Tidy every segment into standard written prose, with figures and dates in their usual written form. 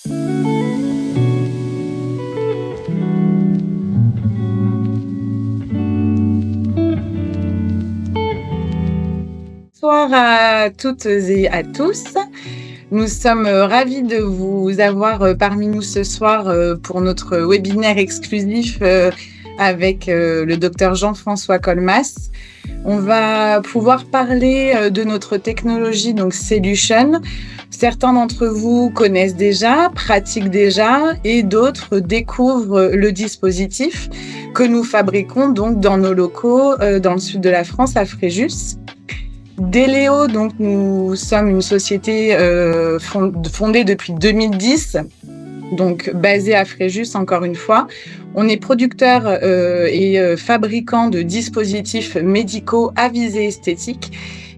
Bonsoir à toutes et à tous. Nous sommes ravis de vous avoir parmi nous ce soir pour notre webinaire exclusif avec le docteur Jean-François Colmas. On va pouvoir parler de notre technologie, donc Cellution. Certains d'entre vous connaissent déjà, pratiquent déjà, et d'autres découvrent le dispositif que nous fabriquons donc dans nos locaux dans le sud de la France, à Fréjus. Deléo, donc nous sommes une société fondée depuis 2010, donc basée à Fréjus encore une fois. On est producteur et fabricant de dispositifs médicaux à visée esthétique.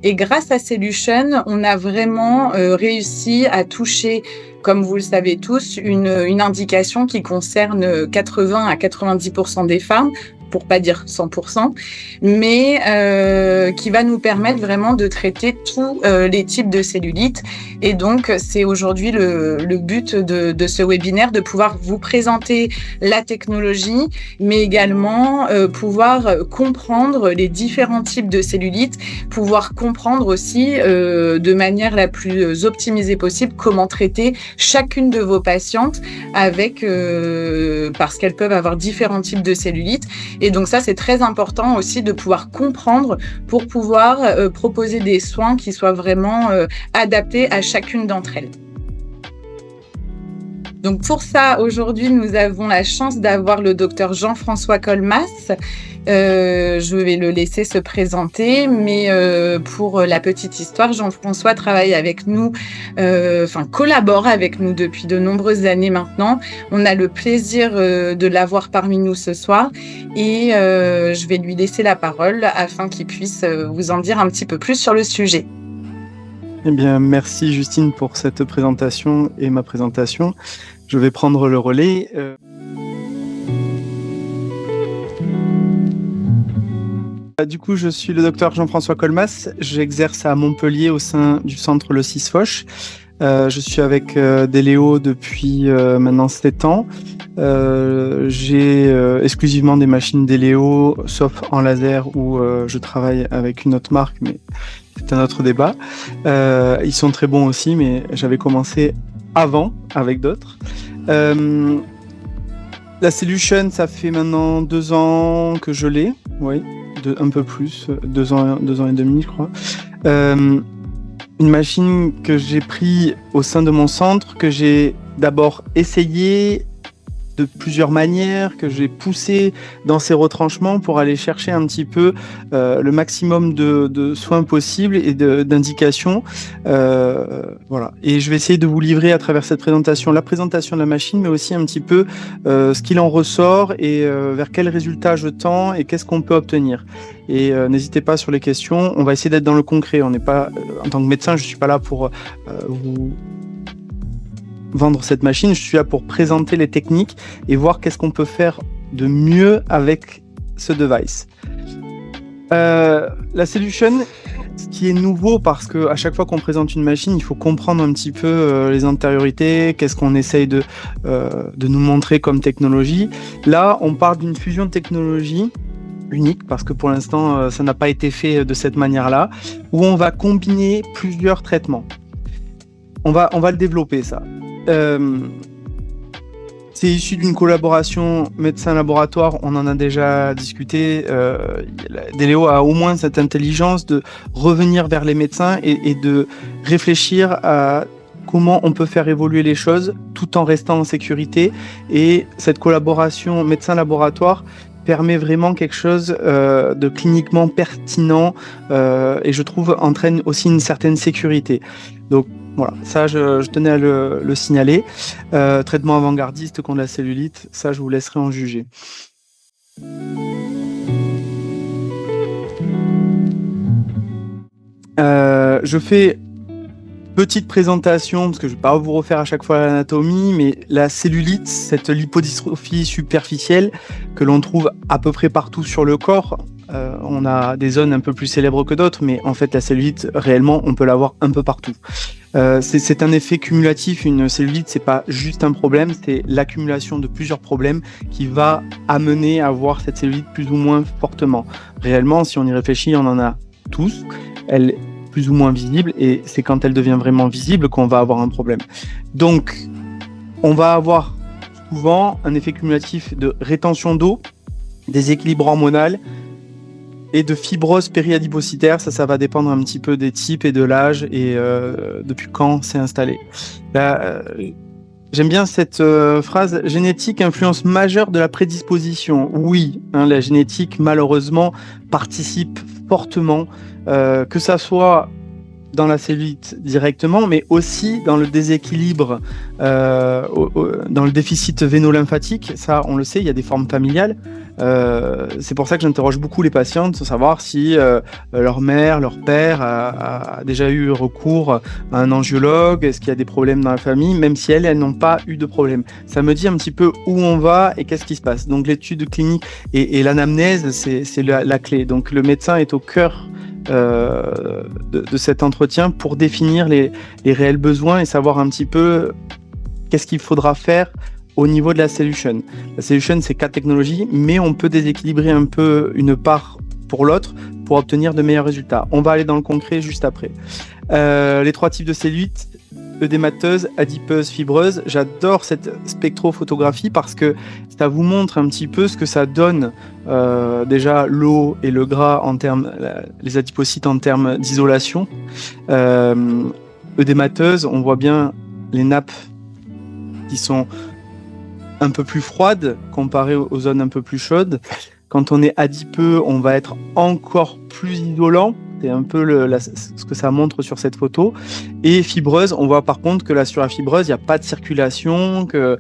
Et grâce à Cellution, on a vraiment réussi à toucher, comme vous le savez tous, une indication qui concerne 80 à 90% des femmes, pour pas dire 100%, mais qui va nous permettre vraiment de traiter tous les types de cellulite. Et donc, c'est aujourd'hui le but de ce webinaire, de pouvoir vous présenter la technologie, mais également pouvoir comprendre les différents types de cellulite, pouvoir comprendre aussi de manière la plus optimisée possible comment traiter chacune de vos patientes avec parce qu'elles peuvent avoir différents types de cellulite. Et donc ça, c'est très important aussi de pouvoir comprendre pour pouvoir proposer des soins qui soient vraiment adaptés à chacune d'entre elles. Donc pour ça, aujourd'hui, nous avons la chance d'avoir le docteur Jean-François Colmas. Je vais le laisser se présenter, mais pour la petite histoire, Jean-François travaille avec nous, collabore avec nous depuis de nombreuses années maintenant. On a le plaisir de l'avoir parmi nous ce soir et je vais lui laisser la parole afin qu'il puisse vous en dire un petit peu plus sur le sujet. Eh bien, merci Justine pour cette présentation et ma présentation. Je vais prendre le relais. Du coup, je suis le docteur Jean-François Colmas. J'exerce à Montpellier au sein du centre Le Cis-Foch. Je suis avec Deléo depuis maintenant 7 ans. J'ai exclusivement des machines Deléo, sauf en laser où je travaille avec une autre marque, mais c'est un autre débat. Ils sont très bons aussi, mais j'avais commencé avant avec d'autres. La Cellution, ça fait maintenant 2 ans que je l'ai, oui, un peu plus, 2 ans et demi, je crois. Une machine que j'ai pris au sein de mon centre, que j'ai d'abord essayé de plusieurs manières, que j'ai poussé dans ses retranchements pour aller chercher un petit peu le maximum de soins possibles et d'indications. Voilà. Et je vais essayer de vous livrer à travers cette présentation la présentation de la machine, mais aussi un petit peu ce qu'il en ressort et vers quel résultat je tends et qu'est-ce qu'on peut obtenir. Et n'hésitez pas sur les questions. On va essayer d'être dans le concret. On n'est pas, en tant que médecin, je suis pas là pour vous vendre cette machine, je suis là pour présenter les techniques et voir qu'est-ce qu'on peut faire de mieux avec ce device. La Cellution, ce qui est nouveau, parce que à chaque fois qu'on présente une machine, il faut comprendre un petit peu les antériorités, qu'est-ce qu'on essaye de nous montrer comme technologie. Là, on parle d'une fusion de technologies unique, parce que pour l'instant, ça n'a pas été fait de cette manière-là, où on va combiner plusieurs traitements. On va le développer, ça. C'est issu d'une collaboration médecin-laboratoire, on en a déjà discuté. Deléo a au moins cette intelligence de revenir vers les médecins et de réfléchir à comment on peut faire évoluer les choses tout en restant en sécurité. Et cette collaboration médecin-laboratoire permet vraiment quelque chose de cliniquement pertinent et je trouve entraîne aussi une certaine sécurité. Donc voilà, ça je tenais à le signaler. Traitement avant-gardiste contre la cellulite, ça je vous laisserai en juger. Je fais petite présentation, parce que je ne vais pas vous refaire à chaque fois l'anatomie, mais la cellulite, cette lipodystrophie superficielle que l'on trouve à peu près partout sur le corps, on a des zones un peu plus célèbres que d'autres, mais en fait, la cellulite, réellement, on peut l'avoir un peu partout. C'est un effet cumulatif. Une cellulite, c'est pas juste un problème, c'est l'accumulation de plusieurs problèmes qui va amener à avoir cette cellulite plus ou moins fortement. Réellement, si on y réfléchit, on en a tous. Elle est plus ou moins visible, et c'est quand elle devient vraiment visible qu'on va avoir un problème. Donc, on va avoir souvent un effet cumulatif de rétention d'eau, déséquilibre hormonal et de fibrose périadipocytaire. Ça va dépendre un petit peu des types et de l'âge et depuis quand c'est installé. Là, j'aime bien cette phrase: génétique, influence majeure de la prédisposition. Oui, la génétique, malheureusement, participe fortement, que ça soit dans la cellulite directement, mais aussi dans le déséquilibre, dans le déficit véno-lymphatique. Ça, on le sait, il y a des formes familiales. C'est pour ça que j'interroge beaucoup les patientes, pour savoir si leur mère, leur père a déjà eu recours à un angiologue, est-ce qu'il y a des problèmes dans la famille, même si elles n'ont pas eu de problème. Ça me dit un petit peu où on va et qu'est-ce qui se passe. Donc l'étude clinique et l'anamnèse, c'est la clé. Donc le médecin est au cœur de cet entretien pour définir les réels besoins et savoir un petit peu qu'est-ce qu'il faudra faire au niveau de la solution. La solution, c'est 4 technologies, mais on peut déséquilibrer un peu une part pour l'autre pour obtenir de meilleurs résultats. On va aller dans le concret juste après. Les 3 types de cellulite: œdémateuse, adipeuse, fibreuse. J'adore cette spectrophotographie parce que ça vous montre un petit peu ce que ça donne, déjà l'eau et le gras en termes, les adipocytes en termes d'isolation. Œdémateuse, on voit bien les nappes qui sont un peu plus froides comparées aux zones un peu plus chaudes. Quand on est adipeux, on va être encore plus isolant. C'est un peu ce que ça montre sur cette photo. Et fibreuse, on voit par contre que sur la fibreuse, il n'y a pas de circulation, que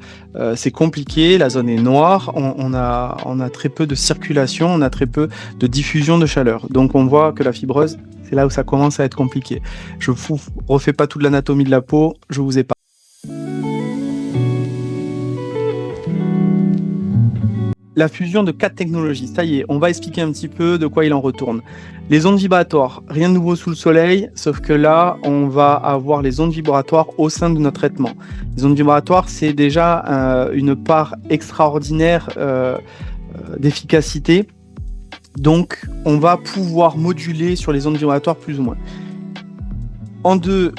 c'est compliqué, la zone est noire, on a très peu de circulation, on a très peu de diffusion de chaleur. Donc on voit que la fibreuse, c'est là où ça commence à être compliqué. Je ne vous refais pas toute l'anatomie de la peau, je vous épargne. La fusion de 4 technologies, ça y est, on va expliquer un petit peu de quoi il en retourne. Les ondes vibratoires, rien de nouveau sous le soleil, sauf que là, on va avoir les ondes vibratoires au sein de notre traitement. Les ondes vibratoires, c'est déjà une part extraordinaire d'efficacité. Donc, on va pouvoir moduler sur les ondes vibratoires plus ou moins. En 2,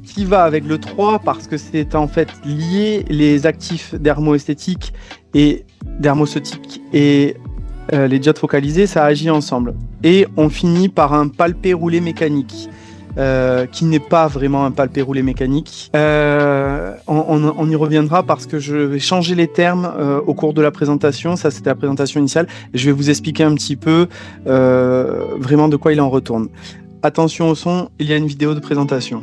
qui va avec le 3, parce que c'est en fait lié, les actifs dermoesthétiques et dermoceutique et les diodes focalisées, ça agit ensemble. Et on finit par un palpé roulé mécanique, qui n'est pas vraiment un palpé roulé mécanique. On y reviendra parce que je vais changer les termes au cours de la présentation. Ça, c'était la présentation initiale. Je vais vous expliquer un petit peu vraiment de quoi il en retourne. Attention au son, il y a une vidéo de présentation.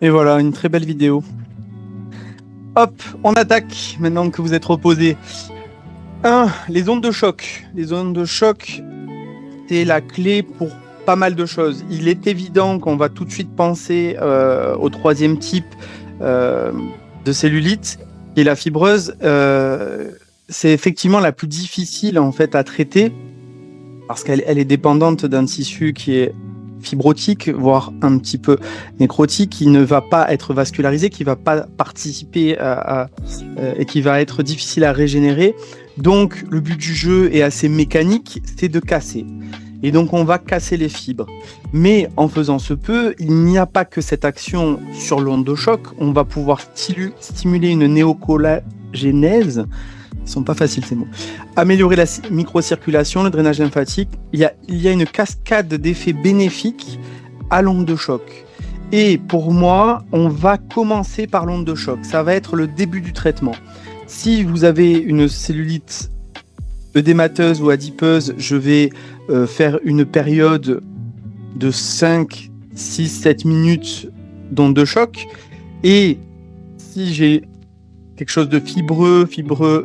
Et voilà, une très belle vidéo. Hop, on attaque maintenant que vous êtes reposés. 1. Les ondes de choc. Les ondes de choc, c'est la clé pour pas mal de choses. Il est évident qu'on va tout de suite penser au 3e type de cellulite, qui est la fibreuse. C'est effectivement la plus difficile en fait à traiter parce qu'elle est dépendante d'un tissu qui est fibrotique, voire un petit peu nécrotique, qui ne va pas être vascularisé, qui va pas participer et qui va être difficile à régénérer. Donc, le but du jeu est assez mécanique, c'est de casser. Et donc, on va casser les fibres. Mais en faisant ce peu, il n'y a pas que cette action sur l'onde de choc. On va pouvoir stimuler une néocollagénèse. Ils sont pas faciles ces mots. Améliorer la microcirculation, le drainage lymphatique. Il y a une cascade d'effets bénéfiques à l'onde de choc. Et pour moi, on va commencer par l'onde de choc. Ça va être le début du traitement. Si vous avez une cellulite œdémateuse ou adipeuse, je vais faire une période de 5, 6, 7 minutes d'onde de choc. Et si j'ai quelque chose de fibreux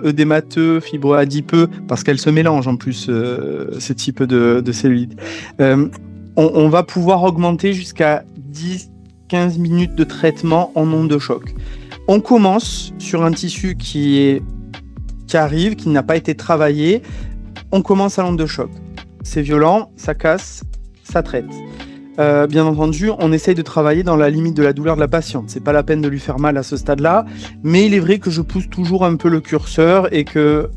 œdémateux, fibreux adipeux, parce qu'elles se mélangent en plus, ce type de cellulite, on va pouvoir augmenter jusqu'à 10-15 minutes de traitement en onde de choc. On commence sur un tissu qui arrive, qui n'a pas été travaillé. On commence à l'onde de choc. C'est violent, ça casse, ça traite. Bien entendu, on essaye de travailler dans la limite de la douleur de la patiente. C'est pas la peine de lui faire mal à ce stade-là, mais il est vrai que je pousse toujours un peu le curseur et que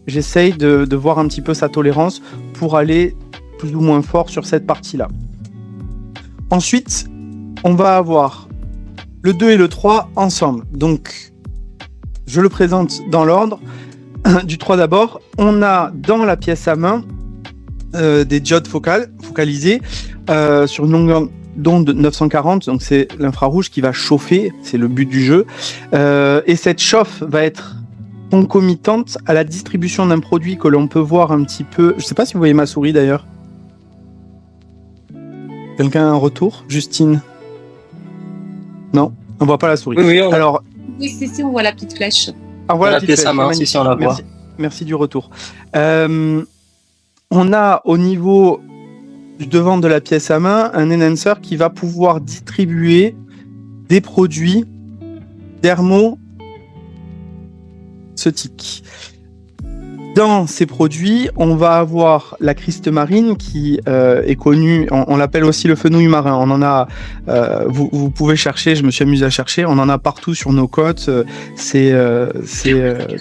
j'essaye de voir un petit peu sa tolérance pour aller plus ou moins fort sur cette partie-là. Ensuite, on va avoir le 2 et le 3 ensemble. Donc, je le présente dans l'ordre. Du 3 d'abord, on a dans la pièce à main des diodes focalisées sur une longueur d'onde de 940, donc c'est l'infrarouge qui va chauffer, c'est le but du jeu. Et cette chauffe va être concomitante à la distribution d'un produit que l'on peut voir un petit peu. Je ne sais pas si vous voyez ma souris d'ailleurs. Quelqu'un a un retour? Justine? Non, on voit pas la souris. Oui, Alors, oui, on voit la petite flèche. Ah, voilà, la pièce à main, si on la voit. Merci du retour. On a au niveau du devant de la pièce à main un enhancer qui va pouvoir distribuer des produits dermoceutiques. Dans ces produits, on va avoir la cristamarine qui est connue, on l'appelle aussi le fenouil marin. On en a, vous pouvez chercher, je me suis amusé à chercher, on en a partout sur nos côtes, c'est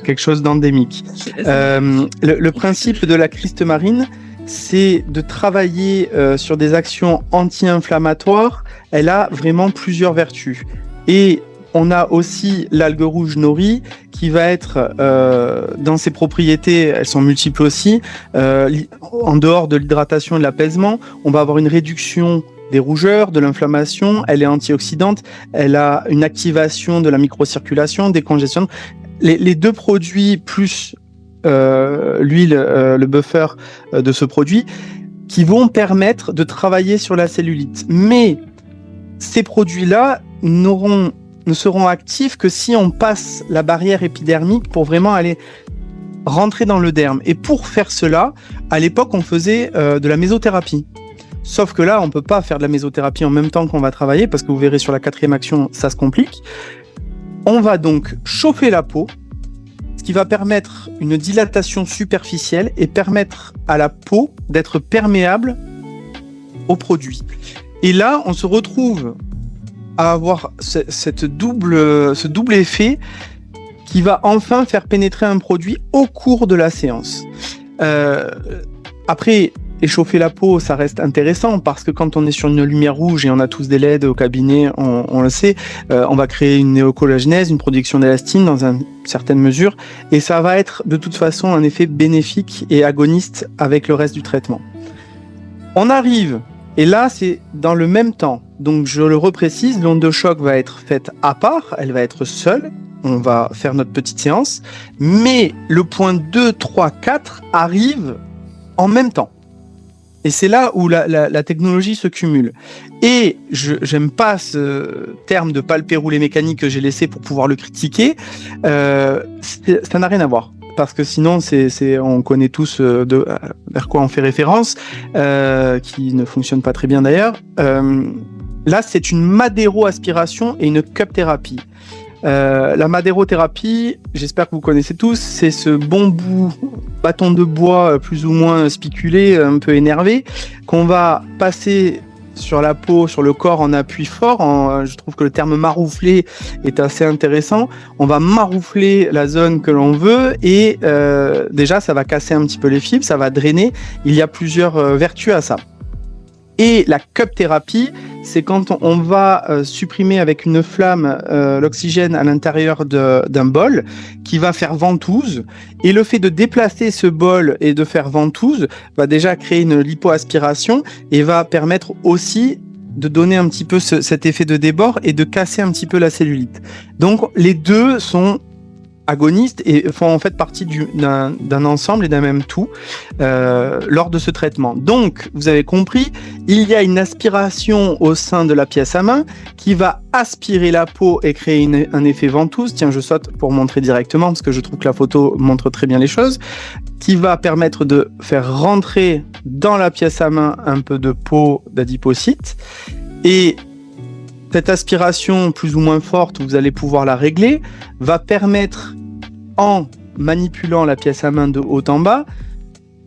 quelque chose d'endémique. Le principe de la cristamarine, c'est de travailler sur des actions anti-inflammatoires. Elle a vraiment plusieurs vertus. Et on a aussi l'algue rouge nori qui va être dans ses propriétés, elles sont multiples aussi, en dehors de l'hydratation et de l'apaisement, on va avoir une réduction des rougeurs, de l'inflammation, elle est antioxydante, elle a une activation de la microcirculation, décongestion. Les deux produits plus l'huile, le buffer de ce produit, qui vont permettre de travailler sur la cellulite. Mais ces produits-là ne seront actifs que si on passe la barrière épidermique pour vraiment aller rentrer dans le derme. Et pour faire cela, à l'époque, on faisait de la mésothérapie. Sauf que là, on ne peut pas faire de la mésothérapie en même temps qu'on va travailler, parce que vous verrez sur la 4e action, ça se complique. On va donc chauffer la peau, ce qui va permettre une dilatation superficielle et permettre à la peau d'être perméable aux produits. Et là, on se retrouve à avoir ce double effet qui va enfin faire pénétrer un produit au cours de la séance. Après, échauffer la peau, ça reste intéressant parce que quand on est sur une lumière rouge et on a tous des LED au cabinet, on le sait, on va créer une néocollagénèse, une production d'élastine dans une certaine mesure, et ça va être de toute façon un effet bénéfique et agoniste avec le reste du traitement. On arrive, et là c'est dans le même temps, donc je le reprécise, l'onde de choc va être faite à part, elle va être seule, on va faire notre petite séance, mais le point 2, 3, 4 arrive en même temps. Et c'est là où la technologie se cumule. Et j'aime pas ce terme de palper rouler mécanique que j'ai laissé pour pouvoir le critiquer. Ça n'a rien à voir. Parce que sinon, on connaît tous vers quoi on fait référence, qui ne fonctionne pas très bien d'ailleurs. Là, c'est une madéro-aspiration et une cup thérapie. La madérothérapie, j'espère que vous connaissez tous, c'est ce bon bâton de bois plus ou moins spiculé, un peu énervé, qu'on va passer sur la peau, sur le corps, on appuie fort. Je trouve que le terme maroufler est assez intéressant. On va maroufler la zone que l'on veut et déjà, ça va casser un petit peu les fibres, ça va drainer. Il y a plusieurs vertus à ça. Et la cup thérapie, c'est quand on va supprimer avec une flamme l'oxygène à l'intérieur d'un bol qui va faire ventouse. Et le fait de déplacer ce bol et de faire ventouse va déjà créer une lipoaspiration et va permettre aussi de donner un petit peu cet effet de débord et de casser un petit peu la cellulite. Donc les deux sont agonistes et font en fait partie d'un ensemble et d'un même tout lors de ce traitement. Donc, vous avez compris, il y a une aspiration au sein de la pièce à main qui va aspirer la peau et créer un effet ventouse. Tiens, je saute pour montrer directement parce que je trouve que la photo montre très bien les choses, qui va permettre de faire rentrer dans la pièce à main un peu de peau d'adipocytes et cette aspiration plus ou moins forte, vous allez pouvoir la régler, va permettre, en manipulant la pièce à main de haut en bas,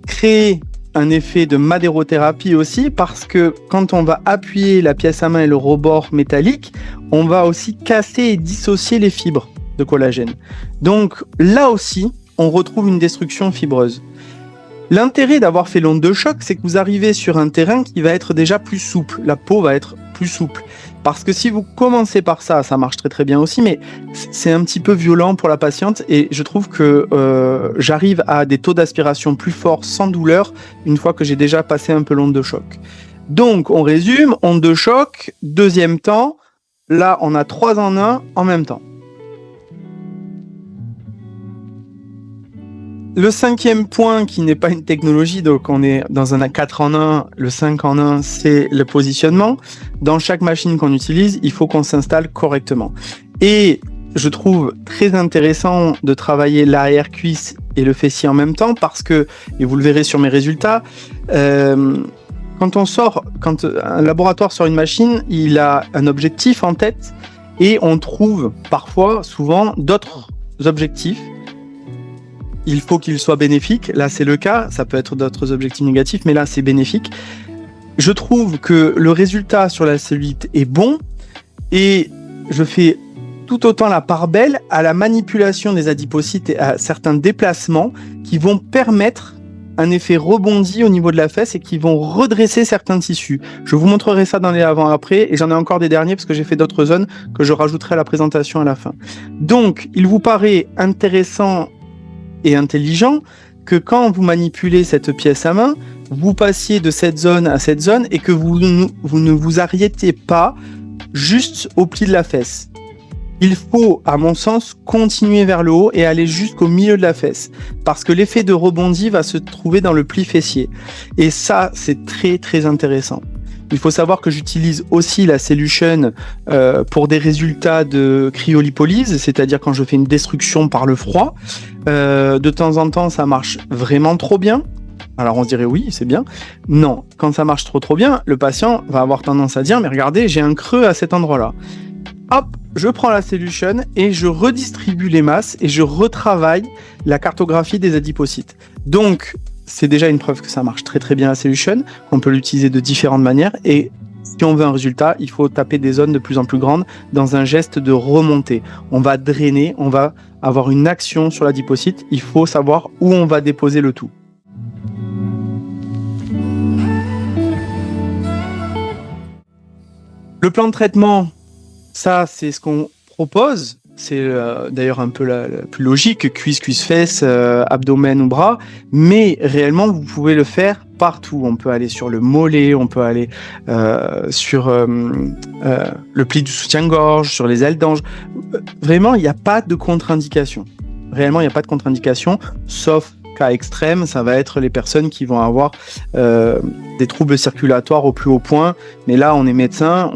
créer un effet de madérothérapie aussi, parce que quand on va appuyer la pièce à main et le rebord métallique, on va aussi casser et dissocier les fibres de collagène. Donc là aussi, on retrouve une destruction fibreuse. L'intérêt d'avoir fait l'onde de choc, c'est que vous arrivez sur un terrain qui va être déjà plus souple. La peau va être plus souple. Parce que si vous commencez par ça, ça marche très très bien aussi, mais c'est un petit peu violent pour la patiente et je trouve que j'arrive à des taux d'aspiration plus forts sans douleur une fois que j'ai déjà passé un peu l'onde de choc. Donc on résume, onde de choc, deuxième temps, là on a 3 en 1 en même temps. Le 5e point, qui n'est pas une technologie, donc on est dans un 4 en 1, le 5 en 1, c'est le positionnement. Dans chaque machine qu'on utilise, il faut qu'on s'installe correctement. Et je trouve très intéressant de travailler l'arrière-cuisse et le fessier en même temps parce que, et vous le verrez sur mes résultats, quand un laboratoire sort une machine, il a un objectif en tête et on trouve parfois, souvent, d'autres objectifs. Il faut qu'il soit bénéfique. Là, c'est le cas. Ça peut être d'autres objectifs négatifs, mais là, c'est bénéfique. Je trouve que le résultat sur la cellulite est bon et je fais tout autant la part belle à la manipulation des adipocytes et à certains déplacements qui vont permettre un effet rebondi au niveau de la fesse et qui vont redresser certains tissus. Je vous montrerai ça dans les avant-après et j'en ai encore des derniers parce que j'ai fait d'autres zones que je rajouterai à la présentation à la fin. Donc, il vous paraît intéressant et intelligent que quand vous manipulez cette pièce à main, vous passiez de cette zone à cette zone et que vous ne vous arrêtez pas juste au pli de la fesse. Il faut, à mon sens, continuer vers le haut et aller jusqu'au milieu de la fesse parce que l'effet de rebondi va se trouver dans le pli fessier. Et ça, c'est très très intéressant. Il faut savoir que j'utilise aussi la Cellution pour des résultats de cryolipolyse, c'est-à-dire quand je fais une destruction par le froid. De temps en temps, ça marche vraiment trop bien. Alors on se dirait oui, c'est bien. Non, quand ça marche trop bien, le patient va avoir tendance à dire « mais regardez, j'ai un creux à cet endroit-là ». Hop, je prends la Cellution et je redistribue les masses et je retravaille la cartographie des adipocytes. Donc, c'est déjà une preuve que ça marche très très bien la Cellution, qu'on peut l'utiliser de différentes manières et si on veut un résultat, il faut taper des zones de plus en plus grandes dans un geste de remontée. On va drainer, on va avoir une action sur l'adipocyte, il faut savoir où on va déposer le tout. Le plan de traitement, ça c'est ce qu'on propose. C'est d'ailleurs un peu la plus logique, cuisse, fesses, abdomen ou bras, mais réellement vous pouvez le faire partout. On peut aller sur le mollet, on peut aller sur le pli du soutien-gorge, sur les ailes d'ange. Vraiment, il n'y a pas de contre-indication. Réellement, il n'y a pas de contre-indication, sauf cas extrême, ça va être les personnes qui vont avoir des troubles circulatoires au plus haut point. Mais là, on est médecin,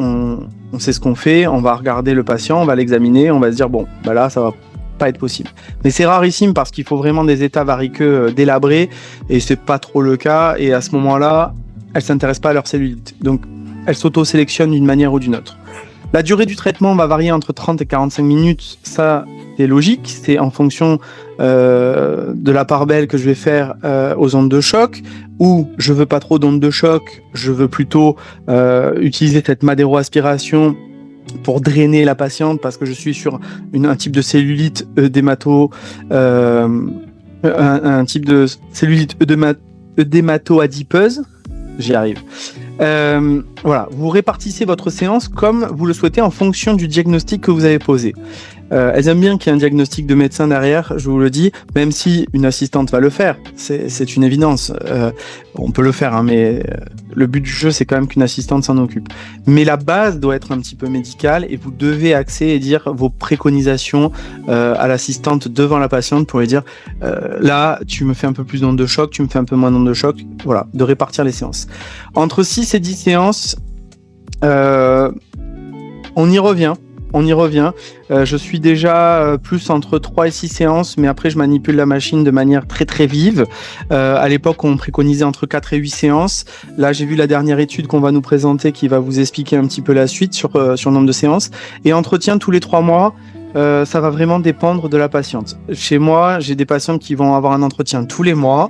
on sait ce qu'on fait, on va regarder le patient, on va l'examiner, on va se dire bon, bah là ça va pas être possible. Mais c'est rarissime parce qu'il faut vraiment des états variqueux délabrés et c'est pas trop le cas et à ce moment-là, elles s'intéressent pas à leur cellulite. Donc elles s'auto-sélectionnent d'une manière ou d'une autre. La durée du traitement va varier entre 30 et 45 minutes, ça c'est logique, c'est en fonction de la part belle que je vais faire aux ondes de choc, ou je veux pas trop d'ondes de choc, je veux plutôt utiliser cette madéro-aspiration pour drainer la patiente parce que je suis sur un type de cellulite un type de cellulite œdémato-adipeuse. J'y arrive. Voilà, vous répartissez votre séance comme vous le souhaitez en fonction du diagnostic que vous avez posé. Elles aiment bien qu'il y ait un diagnostic de médecin derrière, je vous le dis, même si une assistante va le faire, c'est une évidence. On peut le faire, hein, mais le but du jeu, c'est quand même qu'une assistante s'en occupe. Mais la base doit être un petit peu médicale et vous devez axer et dire vos préconisations à l'assistante devant la patiente pour lui dire là, tu me fais un peu plus d'ondes de choc, tu me fais un peu moins d'ondes de choc. Voilà, de répartir les séances. Entre 6 et 10 séances, on y revient. Je suis déjà plus entre 3 et 6 séances, mais après je manipule la machine de manière très très vive. À l'époque, on préconisait entre 4 et 8 séances. Là, j'ai vu la dernière étude qu'on va nous présenter qui va vous expliquer un petit peu la suite sur le nombre de séances. Et entretien tous les 3 mois. Ça va vraiment dépendre de la patiente. Chez moi, j'ai des patientes qui vont avoir un entretien tous les mois,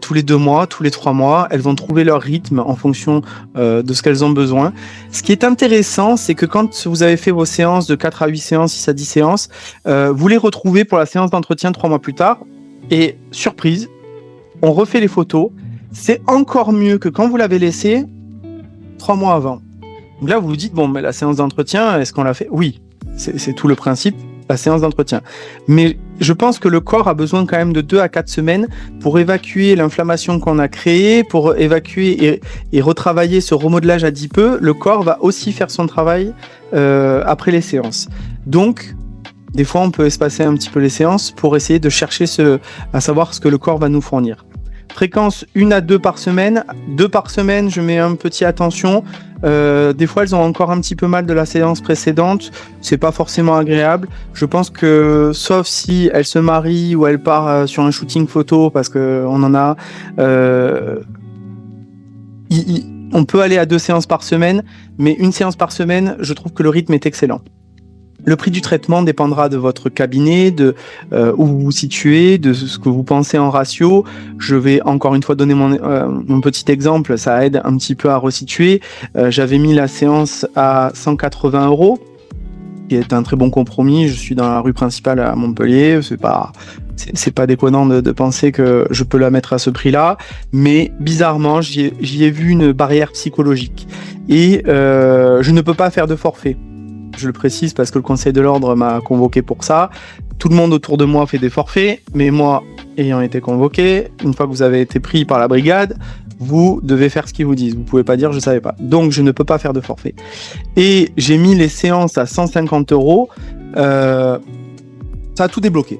tous les 2 mois, tous les 3 mois. Elles vont trouver leur rythme en fonction de ce qu'elles ont besoin. Ce qui est intéressant, c'est que quand vous avez fait vos séances de 4 à 8 séances, 6 à 10 séances, vous les retrouvez pour la séance d'entretien 3 mois plus tard. Et surprise, on refait les photos. C'est encore mieux que quand vous l'avez laissé 3 mois avant. Donc là, vous vous dites, bon, mais la séance d'entretien, est-ce qu'on l'a fait ? Oui. C'est tout le principe, la séance d'entretien. Mais je pense que le corps a besoin quand même de 2 à 4 semaines pour évacuer l'inflammation qu'on a créée, pour évacuer et retravailler ce remodelage adipeux. Le corps va aussi faire son travail après les séances. Donc, des fois, on peut espacer un petit peu les séances pour essayer de chercher à savoir ce que le corps va nous fournir. Fréquence 1 à 2 par semaine. 2 par semaine, je mets un petit attention. Des fois, elles ont encore un petit peu mal de la séance précédente. C'est pas forcément agréable. Je pense que, sauf si elle se marie ou elle part sur un shooting photo, parce que on en a, on peut aller à 2 séances par semaine, mais 1 séance par semaine, je trouve que le rythme est excellent. Le prix du traitement dépendra de votre cabinet, de où vous vous situez, de ce que vous pensez en ratio. Je vais encore une fois donner mon petit exemple, ça aide un petit peu à resituer. J'avais mis la séance à 180 €, qui est un très bon compromis. Je suis dans la rue principale à Montpellier, c'est pas déconnant de penser que je peux la mettre à ce prix-là, mais bizarrement, j'y ai vu une barrière psychologique. Et je ne peux pas faire de forfait. Je le précise parce que le Conseil de l'Ordre m'a convoqué pour ça. Tout le monde autour de moi fait des forfaits, mais moi, ayant été convoqué, une fois que vous avez été pris par la brigade, vous devez faire ce qu'ils vous disent. Vous pouvez pas dire « je savais pas ». Donc, je ne peux pas faire de forfait. Et j'ai mis les séances à 150 €. Ça a tout débloqué.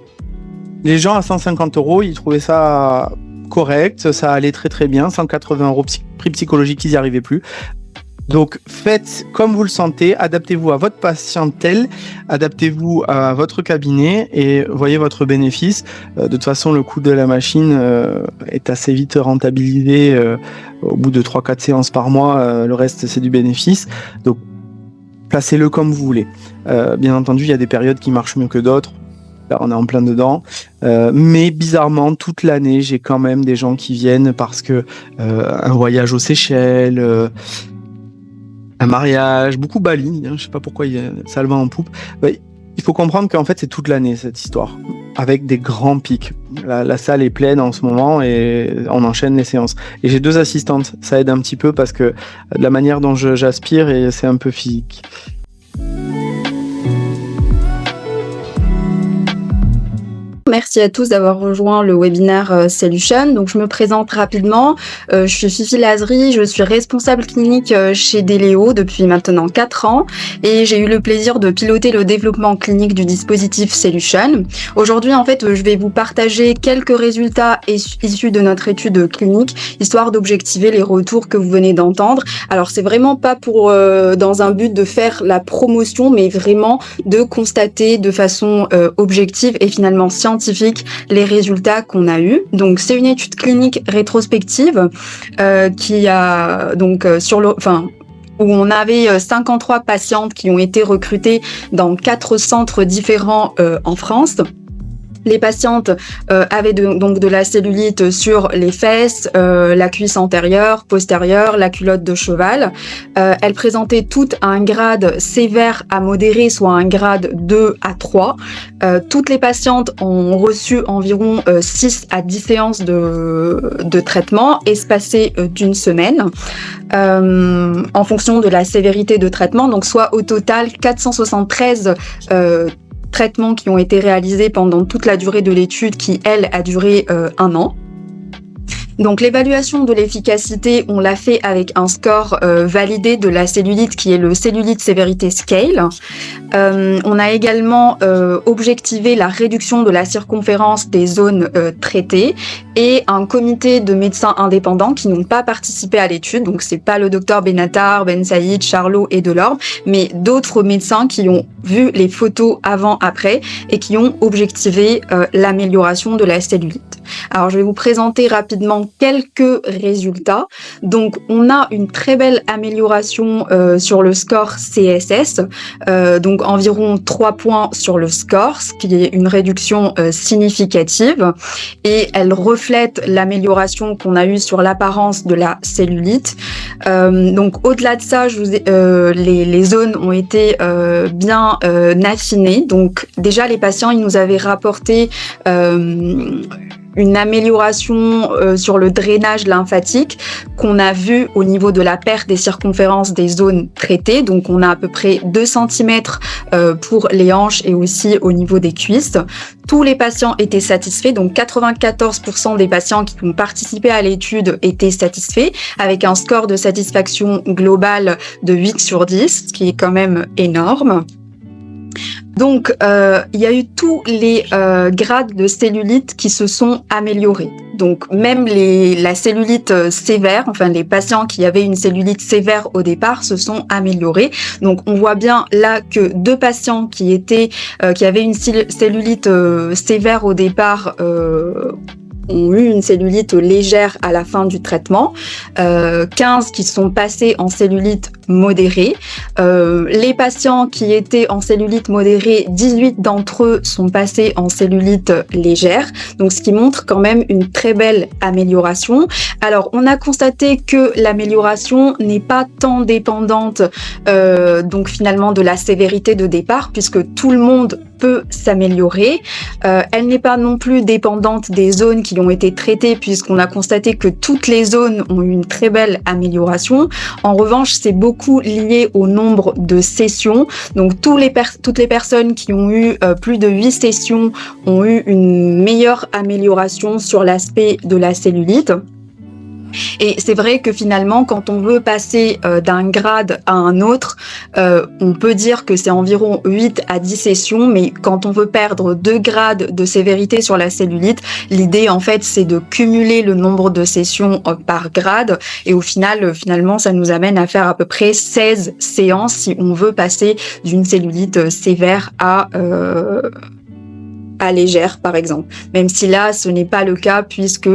Les gens à 150 €, ils trouvaient ça correct, ça allait très très bien. 180 € prix psychologique, ils n'y arrivaient plus. Donc, faites comme vous le sentez, adaptez-vous à votre patientèle, adaptez-vous à votre cabinet et voyez votre bénéfice. De toute façon, le coût de la machine est assez vite rentabilisé au bout de 3-4 séances par mois. Le reste, c'est du bénéfice. Donc, placez-le comme vous voulez. Bien entendu, il y a des périodes qui marchent mieux que d'autres. Là, on est en plein dedans. Mais bizarrement, toute l'année, j'ai quand même des gens qui viennent parce que un voyage aux Seychelles... un mariage, beaucoup Bali, je sais pas pourquoi ça le vend en poupe. Il faut comprendre qu'en fait c'est toute l'année cette histoire, avec des grands pics. La salle est pleine en ce moment et on enchaîne les séances. Et j'ai 2 assistantes, ça aide un petit peu parce que la manière dont j'aspire et c'est un peu physique. Merci à tous d'avoir rejoint le webinaire Cellution. Donc, je me présente rapidement. Je suis Fifi Lazri, je suis responsable clinique chez Deléo depuis maintenant 4 ans et j'ai eu le plaisir de piloter le développement clinique du dispositif Cellution. Aujourd'hui, en fait, je vais vous partager quelques résultats issus de notre étude clinique, histoire d'objectiver les retours que vous venez d'entendre. Alors, c'est vraiment pas pour dans un but de faire la promotion, mais vraiment de constater de façon objective et finalement scientifique les résultats qu'on a eus. Donc, c'est une étude clinique rétrospective qui a donc où on avait 53 patientes qui ont été recrutées dans 4 centres différents en France. Les patientes avaient donc de la cellulite sur les fesses, la cuisse antérieure, postérieure, la culotte de cheval. Elles présentaient toutes un grade sévère à modéré, soit un grade 2 à 3. Toutes les patientes ont reçu environ 6 à 10 séances de traitement espacées d'une semaine en fonction de la sévérité de traitement. Donc soit au total 473 traitements qui ont été réalisés pendant toute la durée de l'étude qui, elle, a duré 1 an. Donc l'évaluation de l'efficacité, on l'a fait avec un score validé de la cellulite qui est le Cellulite Severity Scale. On a également objectivé la réduction de la circonférence des zones traitées et un comité de médecins indépendants qui n'ont pas participé à l'étude. Donc c'est pas le docteur Benatar, Ben Saïd, Charlot et Delorme, mais d'autres médecins qui ont vu les photos avant-après et qui ont objectivé l'amélioration de la cellulite. Alors je vais vous présenter rapidement quelques résultats. Donc on a une très belle amélioration sur le score CSS, donc environ 3 points sur le score, ce qui est une réduction significative, et elle reflète l'amélioration qu'on a eue sur l'apparence de la cellulite. Donc au-delà de ça, les zones ont été bien affinées. Donc déjà les patients, ils nous avaient rapporté une amélioration sur le drainage lymphatique qu'on a vu au niveau de la perte des circonférences des zones traitées. Donc, on a à peu près 2 cm pour les hanches et aussi au niveau des cuisses. Tous les patients étaient satisfaits. Donc, 94% des patients qui ont participé à l'étude étaient satisfaits avec un score de satisfaction globale de 8 sur 10, ce qui est quand même énorme. Donc, il y a eu tous les grades de cellulite qui se sont améliorés. Donc, même la cellulite sévère, enfin les patients qui avaient une cellulite sévère au départ se sont améliorés. Donc, on voit bien là que 2 patients qui avaient une cellulite sévère au départ ont eu une cellulite légère à la fin du traitement, 15 qui sont passés en cellulite modérée. Les patients qui étaient en cellulite modérée, 18 d'entre eux sont passés en cellulite légère, donc ce qui montre quand même une très belle amélioration. Alors, on a constaté que l'amélioration n'est pas tant dépendante donc finalement de la sévérité de départ, puisque tout le monde peut s'améliorer. Elle n'est pas non plus dépendante des zones qui ont été traitées, puisqu'on a constaté que toutes les zones ont eu une très belle amélioration. En revanche, c'est beaucoup lié au nombre de sessions. Donc, toutes les personnes qui ont eu plus de 8 sessions ont eu une meilleure amélioration sur l'aspect de la cellulite. Et c'est vrai que finalement, quand on veut passer d'un grade à un autre, on peut dire que c'est environ 8 à 10 sessions, mais quand on veut perdre 2 grades de sévérité sur la cellulite, l'idée en fait c'est de cumuler le nombre de sessions par grade, et au final, finalement, ça nous amène à faire à peu près 16 séances si on veut passer d'une cellulite sévère à légère, par exemple. Même si là, ce n'est pas le cas, puisque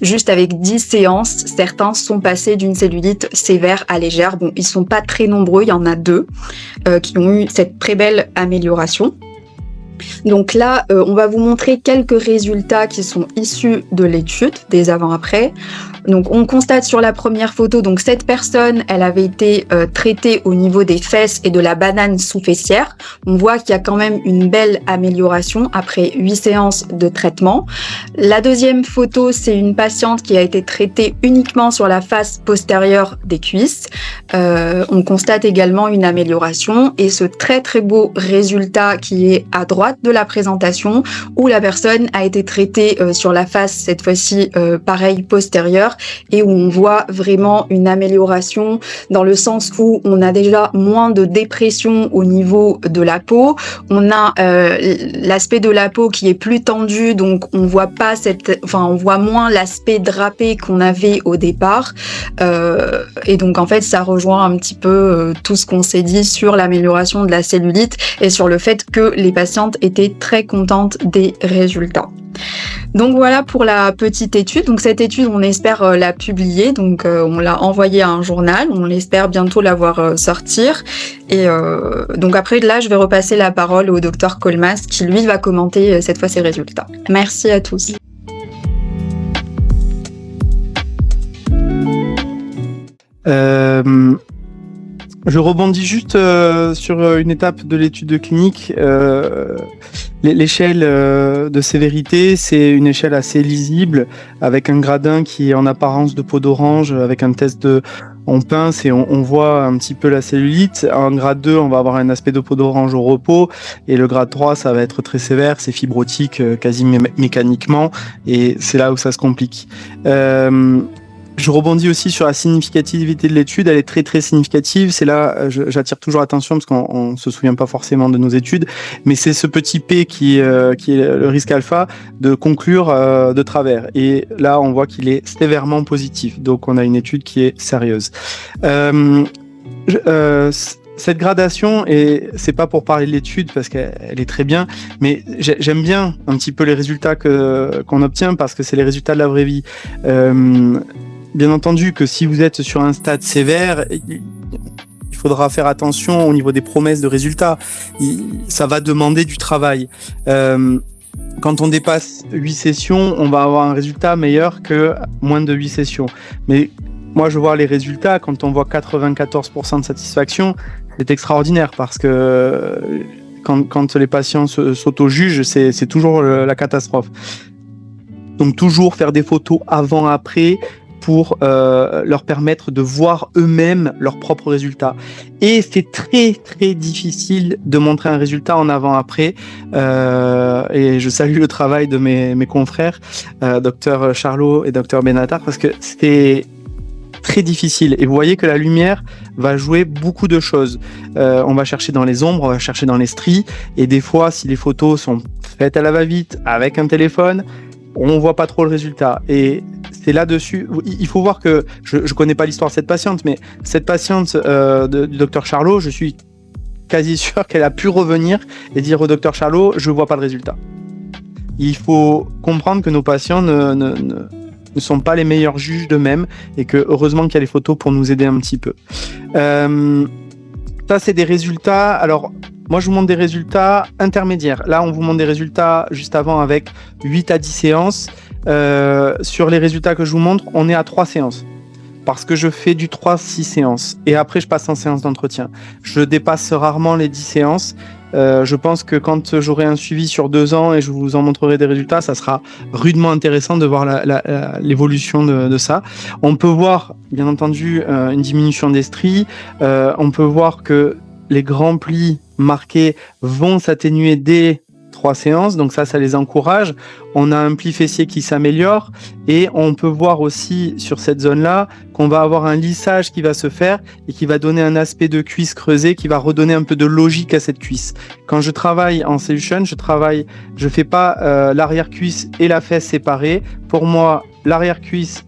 juste avec 10 séances, certains sont passés d'une cellulite sévère à légère. Bon, ils sont pas très nombreux, il y en a 2 qui ont eu cette très belle amélioration. Donc là, on va vous montrer quelques résultats qui sont issus de l'étude, des avant-après. Donc on constate sur la première photo, donc cette personne, elle avait été traitée au niveau des fesses et de la banane sous-fessière. On voit qu'il y a quand même une belle amélioration après 8 séances de traitement. La deuxième photo, c'est une patiente qui a été traitée uniquement sur la face postérieure des cuisses. On constate également une amélioration, et ce très très beau résultat qui est à droite de la présentation, où la personne a été traitée sur la face, cette fois-ci pareil postérieure, et où on voit vraiment une amélioration dans le sens où on a déjà moins de dépression au niveau de la peau, on a l'aspect de la peau qui est plus tendu, donc on voit moins l'aspect drapé qu'on avait au départ, et donc en fait ça rejoint un petit peu tout ce qu'on s'est dit sur l'amélioration de la cellulite et sur le fait que les patientes étaient très contentes des résultats. Donc voilà pour la petite étude. Donc cette étude, on espère la publier. Donc on l'a envoyée à un journal. On espère bientôt la voir sortir. Et donc après là, je vais repasser la parole au docteur Colmas qui lui va commenter cette fois ses résultats. Merci à tous. Je rebondis juste sur une étape de l'étude clinique. L'échelle de sévérité, c'est une échelle assez lisible, avec un gradin qui est en apparence de peau d'orange, avec un test on pince et on voit un petit peu la cellulite. En grade 2, on va avoir un aspect de peau d'orange au repos, et le grade 3, ça va être très sévère, c'est fibrotique quasi mécaniquement, et c'est là où ça se complique. Je rebondis aussi sur la significativité de l'étude, elle est très très significative. C'est là, j'attire toujours l'attention parce qu'on se souvient pas forcément de nos études, mais c'est ce petit p qui est le risque alpha de conclure de travers. Et là, on voit qu'il est sévèrement positif. Donc, on a une étude qui est sérieuse. Cette gradation, et c'est pas pour parler de l'étude parce qu'elle est très bien, mais j'aime bien un petit peu les résultats qu'on obtient parce que c'est les résultats de la vraie vie. Bien entendu que si vous êtes sur un stade sévère, il faudra faire attention au niveau des promesses de résultats. Ça va demander du travail. Quand on dépasse 8 sessions, on va avoir un résultat meilleur que moins de 8 sessions. Mais moi, je vois les résultats, quand on voit 94% de satisfaction, c'est extraordinaire parce que quand les patients s'auto-jugent, c'est toujours la catastrophe. Donc toujours faire des photos avant-après, pour leur permettre de voir eux-mêmes leurs propres résultats. Et c'est très très difficile de montrer un résultat en avant-après. Et je salue le travail de mes confrères, Dr Charlot et Dr Benatar, parce que c'était très difficile. Et vous voyez que la lumière va jouer beaucoup de choses. On va chercher dans les ombres, on va chercher dans les stries. Et des fois, si les photos sont faites à la va-vite avec un téléphone, on voit pas trop le résultat. Et c'est là-dessus, il faut voir que, je connais pas l'histoire de cette patiente, mais cette patiente du docteur Charlot, je suis quasi sûr qu'elle a pu revenir et dire au docteur Charlot, je vois pas le résultat. Il faut comprendre que nos patients ne sont pas les meilleurs juges d'eux-mêmes et que heureusement qu'il y a les photos pour nous aider un petit peu. Ça, c'est des résultats. Alors, moi, je vous montre des résultats intermédiaires. Là, on vous montre des résultats juste avant avec 8 à 10 séances. Sur les résultats que je vous montre, on est à 3 séances. Parce que je fais du 3-6 séances. Et après, je passe en séance d'entretien. Je dépasse rarement les 10 séances. Je pense que quand j'aurai un suivi sur 2 ans et je vous en montrerai des résultats, ça sera rudement intéressant de voir l'évolution de ça. On peut voir, bien entendu, une diminution des stries. On peut voir que les grands plis marqués vont s'atténuer dès 3 séances, donc ça les encourage. On a un pli fessier qui s'améliore et on peut voir aussi sur cette zone-là qu'on va avoir un lissage qui va se faire et qui va donner un aspect de cuisse creusée qui va redonner un peu de logique à cette cuisse. Quand je travaille en Solution, je fais pas l'arrière-cuisse et la fesse séparée. Pour moi, l'arrière-cuisse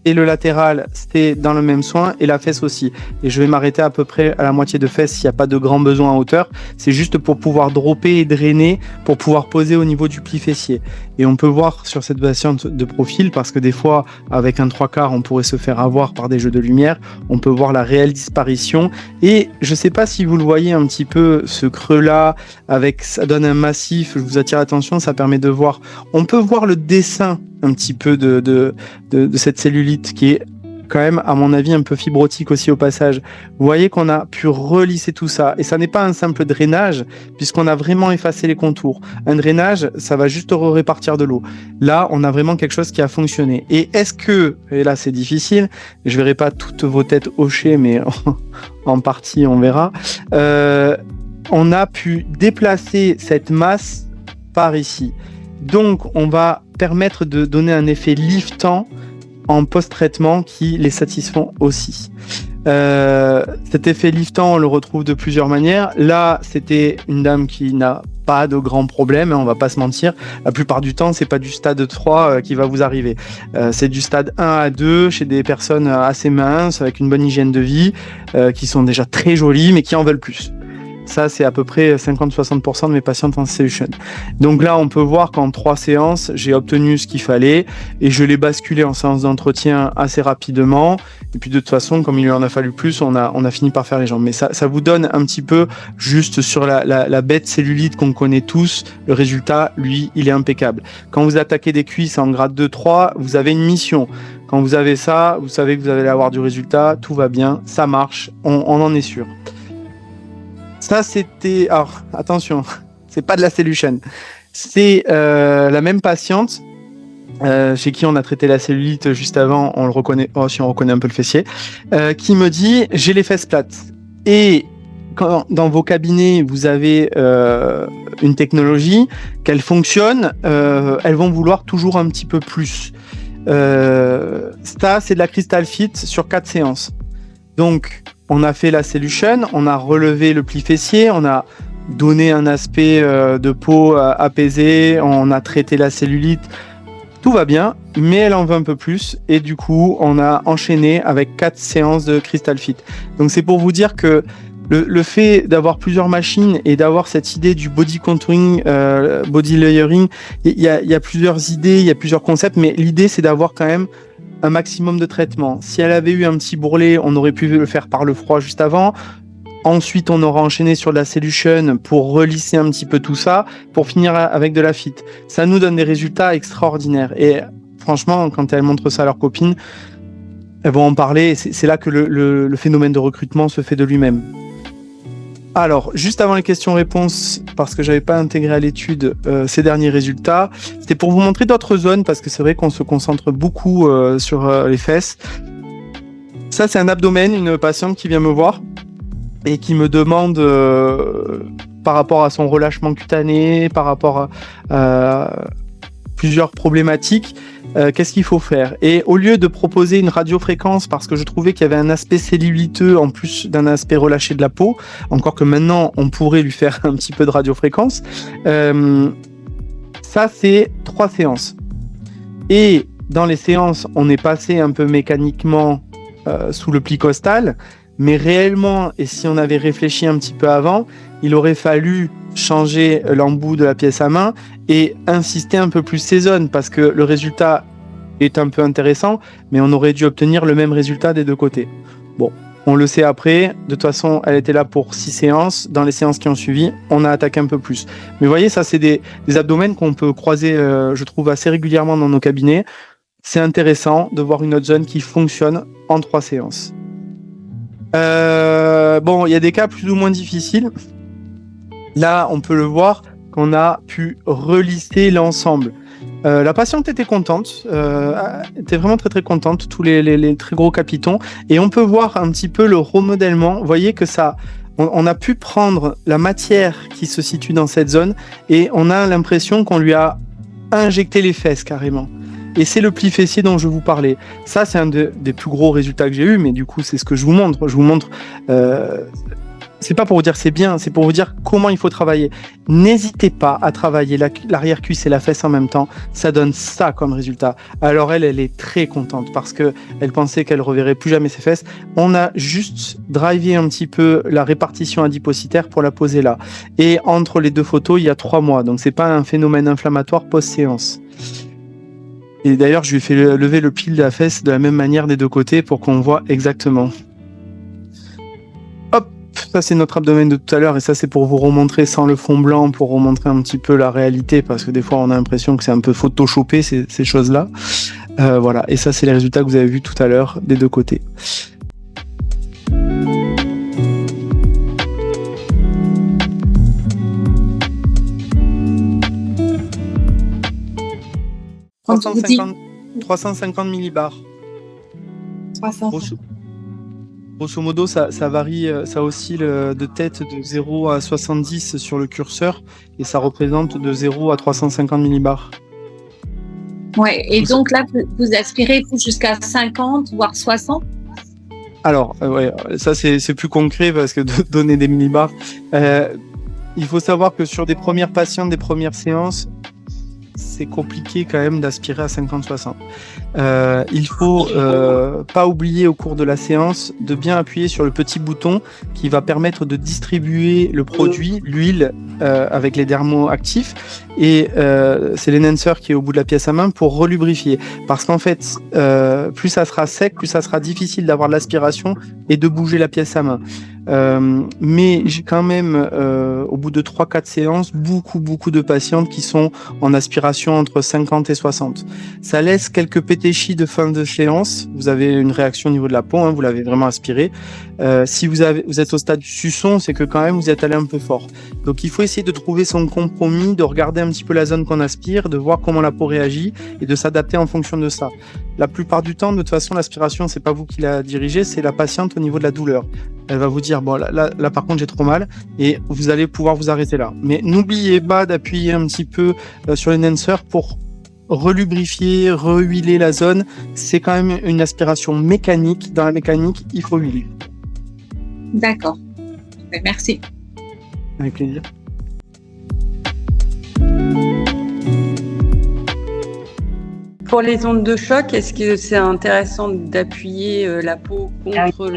et le latéral, c'est dans le même soin, et la fesse aussi. Et je vais m'arrêter à peu près à la moitié de fesse s'il n'y a pas de grand besoin en hauteur. C'est juste pour pouvoir dropper et drainer, pour pouvoir poser au niveau du pli fessier. Et on peut voir sur cette patiente de profil, parce que des fois, avec un 3/4, on pourrait se faire avoir par des jeux de lumière. On peut voir la réelle disparition. Et je ne sais pas si vous le voyez un petit peu, ce creux-là, ça donne un massif. Je vous attire l'attention, ça permet de voir. On peut voir le dessin un petit peu de cette cellulite qui est quand même, à mon avis, un peu fibrotique aussi au passage. Vous voyez qu'on a pu relisser tout ça. Et ça n'est pas un simple drainage, puisqu'on a vraiment effacé les contours. Un drainage, ça va juste répartir de l'eau. Là, on a vraiment quelque chose qui a fonctionné. Et est-ce que, et là c'est difficile, je verrai pas toutes vos têtes hochées, mais en partie on verra, on a pu déplacer cette masse par ici. Donc, on va permettre de donner un effet liftant en post-traitement qui les satisfont aussi. Cet effet liftant, on le retrouve de plusieurs manières. Là, c'était une dame qui n'a pas de grands problèmes, on va pas se mentir. La plupart du temps, c'est pas du stade 3 qui va vous arriver. C'est du stade 1 à 2 chez des personnes assez minces, avec une bonne hygiène de vie, qui sont déjà très jolies, mais qui en veulent plus. Ça, c'est à peu près 50-60% de mes patientes en solution. Donc là, on peut voir qu'en 3 séances, j'ai obtenu ce qu'il fallait et je l'ai basculé en séance d'entretien assez rapidement. Et puis de toute façon, comme il lui en a fallu plus, on a fini par faire les jambes. Mais ça vous donne un petit peu, juste sur la bête cellulite qu'on connaît tous, le résultat, lui, il est impeccable. Quand vous attaquez des cuisses en grade 2-3, vous avez une mission. Quand vous avez ça, vous savez que vous allez avoir du résultat, tout va bien, ça marche, on en est sûr. Ça, c'était... Alors, attention, c'est pas de la solution. C'est la même patiente chez qui on a traité la cellulite juste avant, on le reconnaît, si on reconnaît un peu le fessier, qui me dit « j'ai les fesses plates ». Et quand dans vos cabinets, vous avez une technologie, qu'elle fonctionne, elles vont vouloir toujours un petit peu plus. Ça, c'est de la Crystal Fit sur 4 séances. Donc, on a fait la solution, on a relevé le pli fessier, on a donné un aspect de peau apaisé, on a traité la cellulite, tout va bien, mais elle en veut un peu plus et du coup, on a enchaîné avec 4 séances de Crystal Fit. Donc, c'est pour vous dire que le fait d'avoir plusieurs machines et d'avoir cette idée du body contouring, body layering, il y a plusieurs idées, il y a plusieurs concepts, mais l'idée, c'est d'avoir quand même un maximum de traitement. Si elle avait eu un petit bourrelet, on aurait pu le faire par le froid juste avant. Ensuite, on aura enchaîné sur de la solution pour relisser un petit peu tout ça, pour finir avec de la fit. Ça nous donne des résultats extraordinaires. Et franchement, quand elles montrent ça à leurs copines, elles vont en parler. C'est là que le phénomène de recrutement se fait de lui-même. Alors, juste avant les questions-réponses, parce que j'avais pas intégré à l'étude ces derniers résultats, c'était pour vous montrer d'autres zones, parce que c'est vrai qu'on se concentre beaucoup sur les fesses. Ça, c'est un abdomen, une patiente qui vient me voir et qui me demande par rapport à son relâchement cutané, par rapport à plusieurs problématiques, qu'est-ce qu'il faut faire. Et au lieu de proposer une radiofréquence, parce que je trouvais qu'il y avait un aspect celluliteux en plus d'un aspect relâché de la peau, encore que maintenant on pourrait lui faire un petit peu de radiofréquence, ça c'est 3 séances. Et dans les séances, on est passé un peu mécaniquement sous le pli costal, mais réellement, et si on avait réfléchi un petit peu avant, il aurait fallu changer l'embout de la pièce à main et insister un peu plus ces zones, parce que le résultat est un peu intéressant, mais on aurait dû obtenir le même résultat des deux côtés. Bon, on le sait après, de toute façon, elle était là pour 6 séances. Dans les séances qui ont suivi, on a attaqué un peu plus. Mais vous voyez, ça, c'est des abdomens qu'on peut croiser, je trouve, assez régulièrement dans nos cabinets. C'est intéressant de voir une autre zone qui fonctionne en 3 séances. Bon, il y a des cas plus ou moins difficiles. Là, on peut le voir qu'on a pu relisser l'ensemble. La patiente était contente, était vraiment très très contente, tous les très gros capitons. Et on peut voir un petit peu le remodèlement. Vous voyez que ça, on a pu prendre la matière qui se situe dans cette zone et on a l'impression qu'on lui a injecté les fesses carrément. Et c'est le pli fessier dont je vous parlais. Ça, c'est un des plus gros résultats que j'ai eu, mais du coup, c'est ce que je vous montre. Je vous montre... c'est pas pour vous dire c'est bien, c'est pour vous dire comment il faut travailler. N'hésitez pas à travailler l'arrière-cuisse et la fesse en même temps. Ça donne ça comme résultat. Alors elle est très contente parce que elle pensait qu'elle reverrait plus jamais ses fesses. On a juste drivé un petit peu la répartition adipocytaire pour la poser là. Et entre les deux photos, il y a 3 mois. Donc c'est pas un phénomène inflammatoire post-séance. Et d'ailleurs, je lui ai fait lever le pli de la fesse de la même manière des deux côtés pour qu'on voit exactement. Hop, ça c'est notre abdomen de tout à l'heure et ça c'est pour vous remontrer sans le fond blanc, pour remontrer un petit peu la réalité parce que des fois on a l'impression que c'est un peu photoshopé ces choses-là. Voilà, et ça c'est les résultats que vous avez vus tout à l'heure des deux côtés. « 350 millibars. » Grosso modo, ça varie, ça oscille de tête de 0 à 70 sur le curseur et ça représente de 0 à 350 millibars. Ouais, et donc là, vous aspirez jusqu'à 50, voire 60 ? Alors, ouais, ça c'est plus concret parce que de donner des millibars. Il faut savoir que sur des premières patientes, des premières séances, c'est compliqué quand même d'aspirer à 50-60. Il faut pas oublier au cours de la séance de bien appuyer sur le petit bouton qui va permettre de distribuer le produit, l'huile, avec les dermoactifs, et c'est l'enhancer qui est au bout de la pièce à main pour relubrifier. Parce qu'en fait, plus ça sera sec, plus ça sera difficile d'avoir de l'aspiration et de bouger la pièce à main. Mais j'ai quand même, au bout de 3-4 séances, beaucoup de patientes qui sont en aspiration entre 50 et 60. Ça laisse quelques pétéchis de fin de séance. Vous avez une réaction au niveau de la peau, hein, vous l'avez vraiment aspiré. Si vous êtes au stade suçon, c'est que quand même vous êtes allé un peu fort. Donc il faut essayer de trouver son compromis, de regarder un petit peu la zone qu'on aspire, de voir comment la peau réagit et de s'adapter en fonction de ça. La plupart du temps, de toute façon, l'aspiration, c'est pas vous qui la dirigez, c'est la patiente au niveau de la douleur. Elle va vous dire, bon, là par contre, j'ai trop mal, et vous allez pouvoir vous arrêter là. Mais n'oubliez pas d'appuyer un petit peu sur l'enhancer pour relubrifier, rehuiler la zone. C'est quand même une aspiration mécanique. Dans la mécanique, il faut huiler. D'accord. Merci. Avec plaisir. Pour les ondes de choc, est-ce que c'est intéressant d'appuyer la peau contre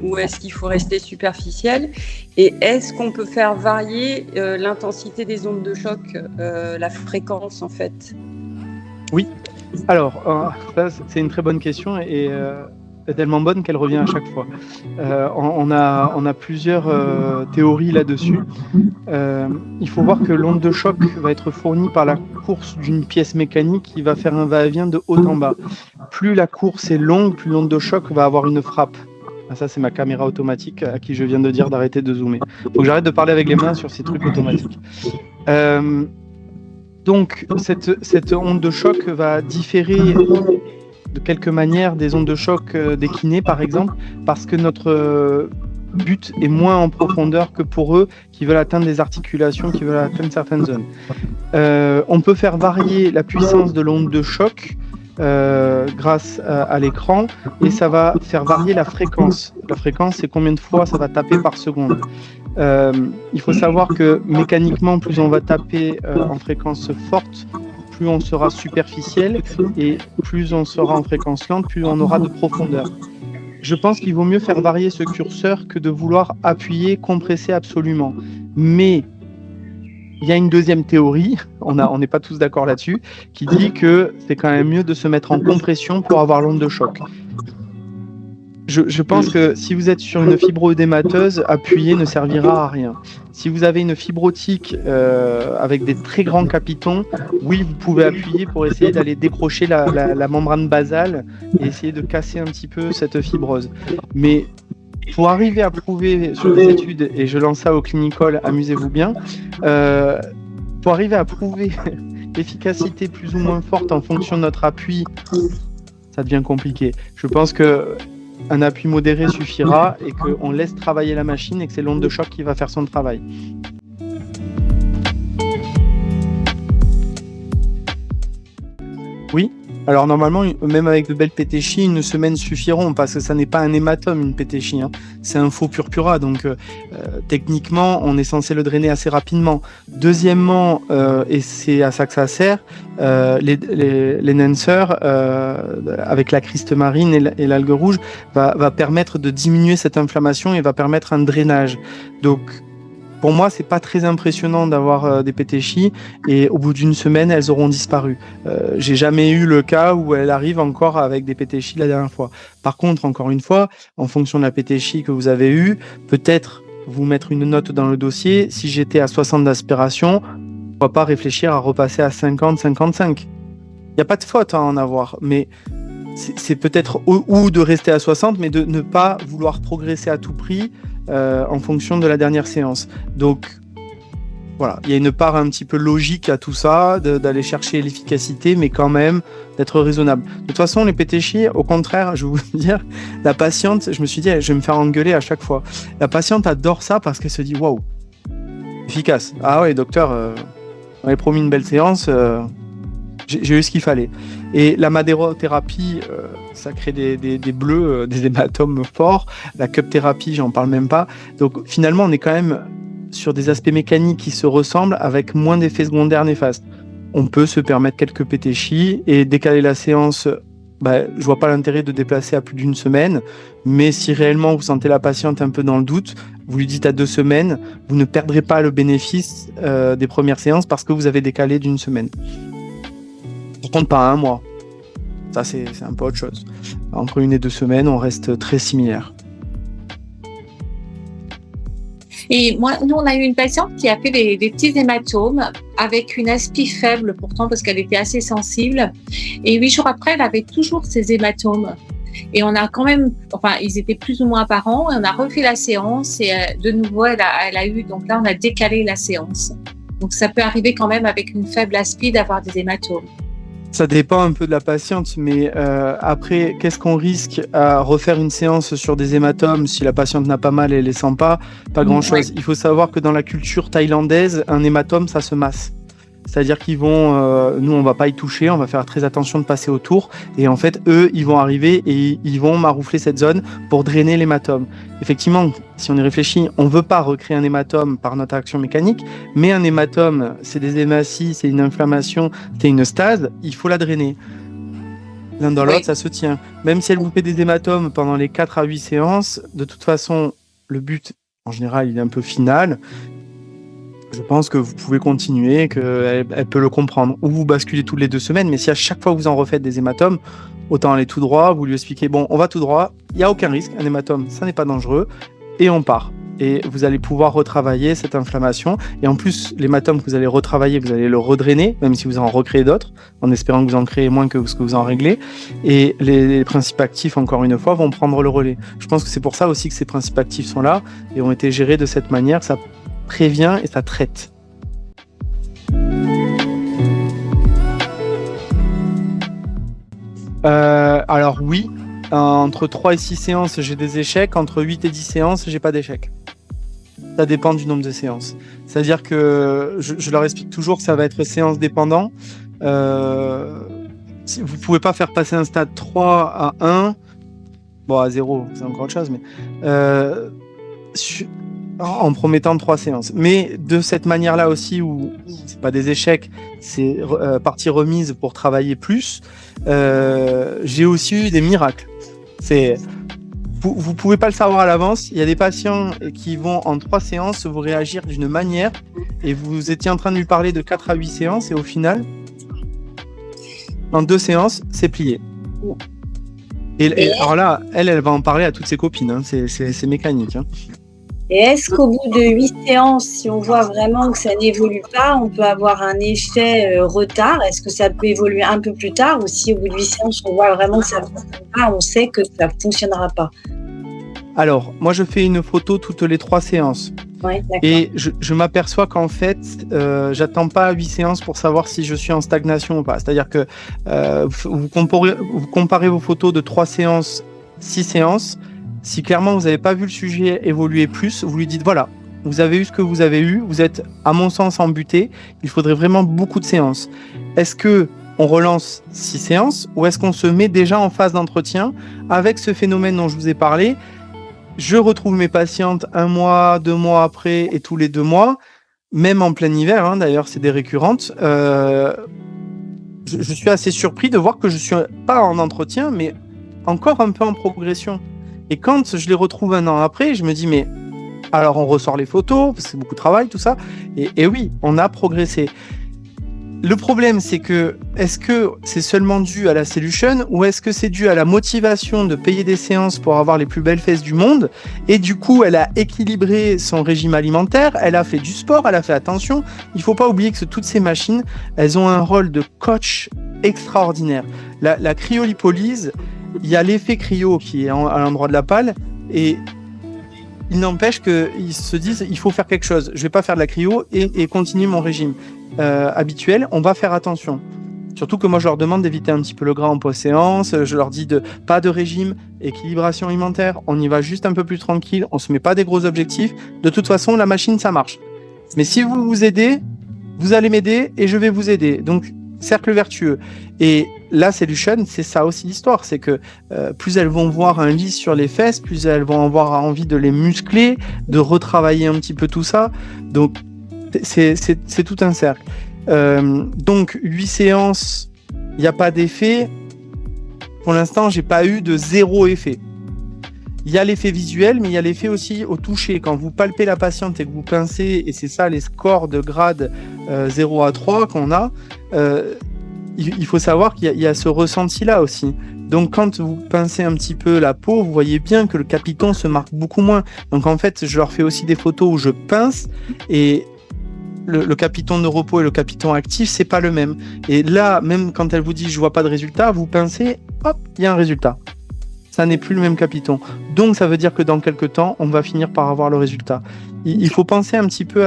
ou est-ce qu'il faut rester superficiel? Et est-ce qu'on peut faire varier l'intensité des ondes de choc, la fréquence en fait? Oui. Alors, ça, c'est une très bonne question et tellement bonne qu'elle revient à chaque fois. On a plusieurs théories là-dessus. Il faut voir que l'onde de choc va être fournie par la course d'une pièce mécanique qui va faire un va-et-vient de haut en bas. Plus la course est longue, plus l'onde de choc va avoir une frappe. Ah, ça, c'est ma caméra automatique à qui je viens de dire d'arrêter de zoomer. Faut que j'arrête de parler avec les mains sur ces trucs automatiques. Donc, cette onde de choc va différer de quelque manière des ondes de choc des kinés, par exemple, parce que notre but est moins en profondeur que pour eux qui veulent atteindre des articulations, qui veulent atteindre certaines zones. On peut faire varier la puissance de l'onde de choc grâce à l'écran, et ça va faire varier la fréquence. La fréquence, c'est combien de fois ça va taper par seconde. Il faut savoir que mécaniquement, plus on va taper en fréquence forte, plus on sera superficiel, et plus on sera en fréquence lente, plus on aura de profondeur. Je pense qu'il vaut mieux faire varier ce curseur que de vouloir appuyer, compresser absolument. Mais il y a une deuxième théorie, on n'est pas tous d'accord là-dessus, qui dit que c'est quand même mieux de se mettre en compression pour avoir l'onde de choc. Je pense que si vous êtes sur une fibro-œdémateuse, appuyer ne servira à rien. Si vous avez une fibrotique avec des très grands capitons, oui, vous pouvez appuyer pour essayer d'aller décrocher la membrane basale et essayer de casser un petit peu cette fibrose. Mais pour arriver à prouver sur des études, et je lance ça au Clinicol, amusez-vous bien, pour arriver à prouver l'efficacité plus ou moins forte en fonction de notre appui, ça devient compliqué. Je pense que un appui modéré suffira et qu'on laisse travailler la machine et que c'est l'onde de choc qui va faire son travail. Oui. Alors normalement, même avec de belles pétéchies, une semaine suffiront parce que ça n'est pas un hématome, une pétéchie, hein. C'est un faux purpura, donc techniquement, on est censé le drainer assez rapidement. Deuxièmement, et c'est à ça que ça sert, l'enhancer avec la criste marine et l'algue rouge va permettre de diminuer cette inflammation et va permettre un drainage. Donc pour moi, c'est pas très impressionnant d'avoir des pétéchies et au bout d'une semaine, elles auront disparu. J'ai jamais eu le cas où elles arrivent encore avec des pétéchies la dernière fois. Par contre, encore une fois, en fonction de la pétéchie que vous avez eue, peut-être vous mettre une note dans le dossier. Si j'étais à 60 d'aspiration, pourquoi pas réfléchir à repasser à 50, 55. Il n'y a pas de faute à en avoir, mais c'est peut-être ou de rester à 60, mais de ne pas vouloir progresser à tout prix en fonction de la dernière séance. Donc voilà, il y a une part un petit peu logique à tout ça, d'aller chercher l'efficacité, mais quand même d'être raisonnable. De toute façon, les pétéchies, au contraire, je vais vous dire, la patiente, je me suis dit, je vais me faire engueuler à chaque fois. La patiente adore ça parce qu'elle se dit, waouh, efficace. Ah ouais, docteur, on avait promis une belle séance, j'ai eu ce qu'il fallait. Et la madérothérapie, ça crée des bleus, des hématomes forts. La cup thérapie, j'en parle même pas. Donc finalement, on est quand même sur des aspects mécaniques qui se ressemblent avec moins d'effets secondaires néfastes. on peut se permettre quelques pétéchis et décaler la séance. Je vois pas l'intérêt de déplacer à plus d'une semaine, mais si réellement vous sentez la patiente un peu dans le doute, vous lui dites à 2 semaines, vous ne perdrez pas le bénéfice des premières séances parce que vous avez décalé d'une semaine. Par contre, pas 1 mois. Ça, c'est un peu autre chose. Entre 1 et 2 semaines, on reste très similaire. Et nous, on a eu une patiente qui a fait des petits hématomes avec une aspi faible pourtant parce qu'elle était assez sensible. Et 8 jours après, elle avait toujours ces hématomes. Et on a quand même, ils étaient plus ou moins apparents. Et on a refait la séance et de nouveau, elle a eu. Donc là, on a décalé la séance. Donc ça peut arriver quand même avec une faible aspi d'avoir des hématomes. Ça dépend un peu de la patiente, mais après, qu'est-ce qu'on risque à refaire une séance sur des hématomes si la patiente n'a pas mal et les sent pas grand-chose. Ouais. Il faut savoir que dans la culture thaïlandaise, un hématome, ça se masse. C'est-à-dire qu'ils vont, nous, on va pas y toucher, on va faire très attention de passer autour. Et en fait, eux, ils vont arriver et ils vont maroufler cette zone pour drainer l'hématome. Effectivement, si on y réfléchit, on veut pas recréer un hématome par notre action mécanique, mais un hématome, c'est des hématies, c'est une inflammation, c'est une stase, il faut la drainer. L'un dans l'autre, ça se tient. Même si elle vous fait des hématomes pendant les 4 à 8 séances, de toute façon, le but, en général, il est un peu final. Je pense que vous pouvez continuer, qu'elle peut le comprendre. Ou vous basculez toutes les 2 semaines, mais si à chaque fois vous en refaites des hématomes, autant aller tout droit, vous lui expliquez, bon, on va tout droit, il n'y a aucun risque, un hématome, ça n'est pas dangereux, et on part. Et vous allez pouvoir retravailler cette inflammation. Et en plus, l'hématome que vous allez retravailler, vous allez le redrainer, même si vous en recréez d'autres, en espérant que vous en créez moins que ce que vous en réglez. Et les principes actifs, encore une fois, vont prendre le relais. Je pense que c'est pour ça aussi que ces principes actifs sont là et ont été gérés de cette manière. Ça prévient et ça traite. Alors oui, entre 3 et 6 séances, j'ai des échecs. Entre 8 et 10 séances, j'ai pas d'échecs. Ça dépend du nombre de séances. C'est-à-dire que je leur explique toujours que ça va être séance dépendant. Vous pouvez pas faire passer un stade 3 à 1. Bon, à 0, c'est encore autre chose, mais en promettant 3 séances. Mais de cette manière-là aussi, où c'est pas des échecs, c'est partie remise pour travailler plus, j'ai aussi eu des miracles. Vous pouvez pas le savoir à l'avance. Il y a des patients qui vont en 3 séances vous réagir d'une manière et vous étiez en train de lui parler de 4 à 8 séances et au final, en 2 séances, c'est plié. Et alors là, elle va en parler à toutes ses copines. Hein. C'est mécanique. Hein. Et est-ce qu'au bout de 8 séances, si on voit vraiment que ça n'évolue pas, on peut avoir un effet retard? Est-ce que ça peut évoluer un peu plus tard? Ou si au bout de 8 séances, on voit vraiment que ça ne fonctionne pas, on sait que ça ne fonctionnera pas? Alors, moi, je fais une photo toutes les 3 séances. Ouais, et je m'aperçois qu'en fait, j'attends pas 8 séances pour savoir si je suis en stagnation ou pas. C'est-à-dire que vous comparez vos photos de 3 séances, 6 séances. Si clairement vous n'avez pas vu le sujet évoluer plus, vous lui dites voilà, vous avez eu ce que vous avez eu, vous êtes à mon sens embuté, il faudrait vraiment beaucoup de séances. Est-ce que on relance 6 séances ou est-ce qu'on se met déjà en phase d'entretien avec ce phénomène dont je vous ai parlé? Je retrouve mes patientes 1 mois, 2 mois après et tous les 2 mois, même en plein hiver, hein, d'ailleurs c'est des récurrentes. Je suis assez surpris de voir que je suis pas en entretien, mais encore un peu en progression. Et quand je les retrouve 1 an après, je me dis, mais alors on ressort les photos, parce que c'est beaucoup de travail, tout ça. Et oui, on a progressé. Le problème, c'est que, est-ce que c'est seulement dû à la Solution ou est-ce que c'est dû à la motivation de payer des séances pour avoir les plus belles fesses du monde? Et du coup, elle a équilibré son régime alimentaire, elle a fait du sport, elle a fait attention. Il faut pas oublier que toutes ces machines, elles ont un rôle de coach extraordinaire. La cryolipolyse, il y a l'effet cryo qui est à l'endroit de la palle et il n'empêche qu'ils se disent il faut faire quelque chose. Je vais pas faire de la cryo et continuer mon régime habituel. On va faire attention. Surtout que moi je leur demande d'éviter un petit peu le gras en post-séance. Je leur dis pas de régime, équilibration alimentaire. On y va juste un peu plus tranquille. On se met pas des gros objectifs. De toute façon, la machine ça marche. Mais si vous vous aidez, vous allez m'aider et je vais vous aider. Donc cercle vertueux. Et la Solution, c'est ça aussi l'histoire, c'est que plus elles vont voir un lisse sur les fesses, plus elles vont avoir envie de les muscler, de retravailler un petit peu tout ça. Donc c'est tout un cercle. Donc 8 séances, il n'y a pas d'effet. Pour l'instant, j'ai pas eu de 0 effet. Il y a l'effet visuel, mais il y a l'effet aussi au toucher. Quand vous palpez la patiente et que vous pincez, et c'est ça les scores de grade 0 à 3 qu'on a, il faut savoir qu'il y a ce ressenti-là aussi. Donc quand vous pincez un petit peu la peau, vous voyez bien que le capiton se marque beaucoup moins. Donc en fait, je leur fais aussi des photos où je pince, et le capiton de repos et le capiton actif, c'est pas le même. Et là, même quand elle vous dit je vois pas de résultat, vous pincez, hop, il y a un résultat. Ça n'est plus le même capiton. Donc ça veut dire que dans quelques temps, on va finir par avoir le résultat. Il faut penser un petit peu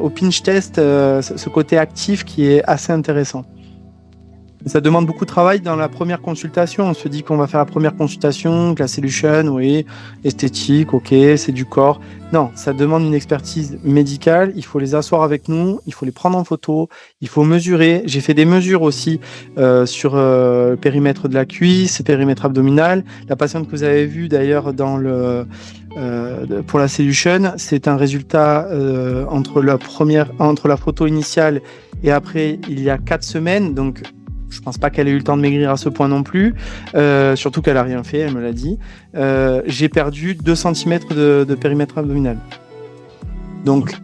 au pinch test, ce côté actif qui est assez intéressant. Ça demande beaucoup de travail dans la première consultation. On se dit qu'on va faire la première consultation, que la solution, oui, esthétique, ok, c'est du corps. Non, ça demande une expertise médicale. Il faut les asseoir avec nous, il faut les prendre en photo, il faut mesurer. J'ai fait des mesures aussi sur le périmètre de la cuisse, périmètre abdominal. La patiente que vous avez vue d'ailleurs dans pour la solution, c'est un résultat entre la photo initiale et après il y a 4 semaines. Donc je pense pas qu'elle ait eu le temps de maigrir à ce point non plus, surtout qu'elle a rien fait, elle me l'a dit. J'ai perdu 2 cm de périmètre abdominal. Donc,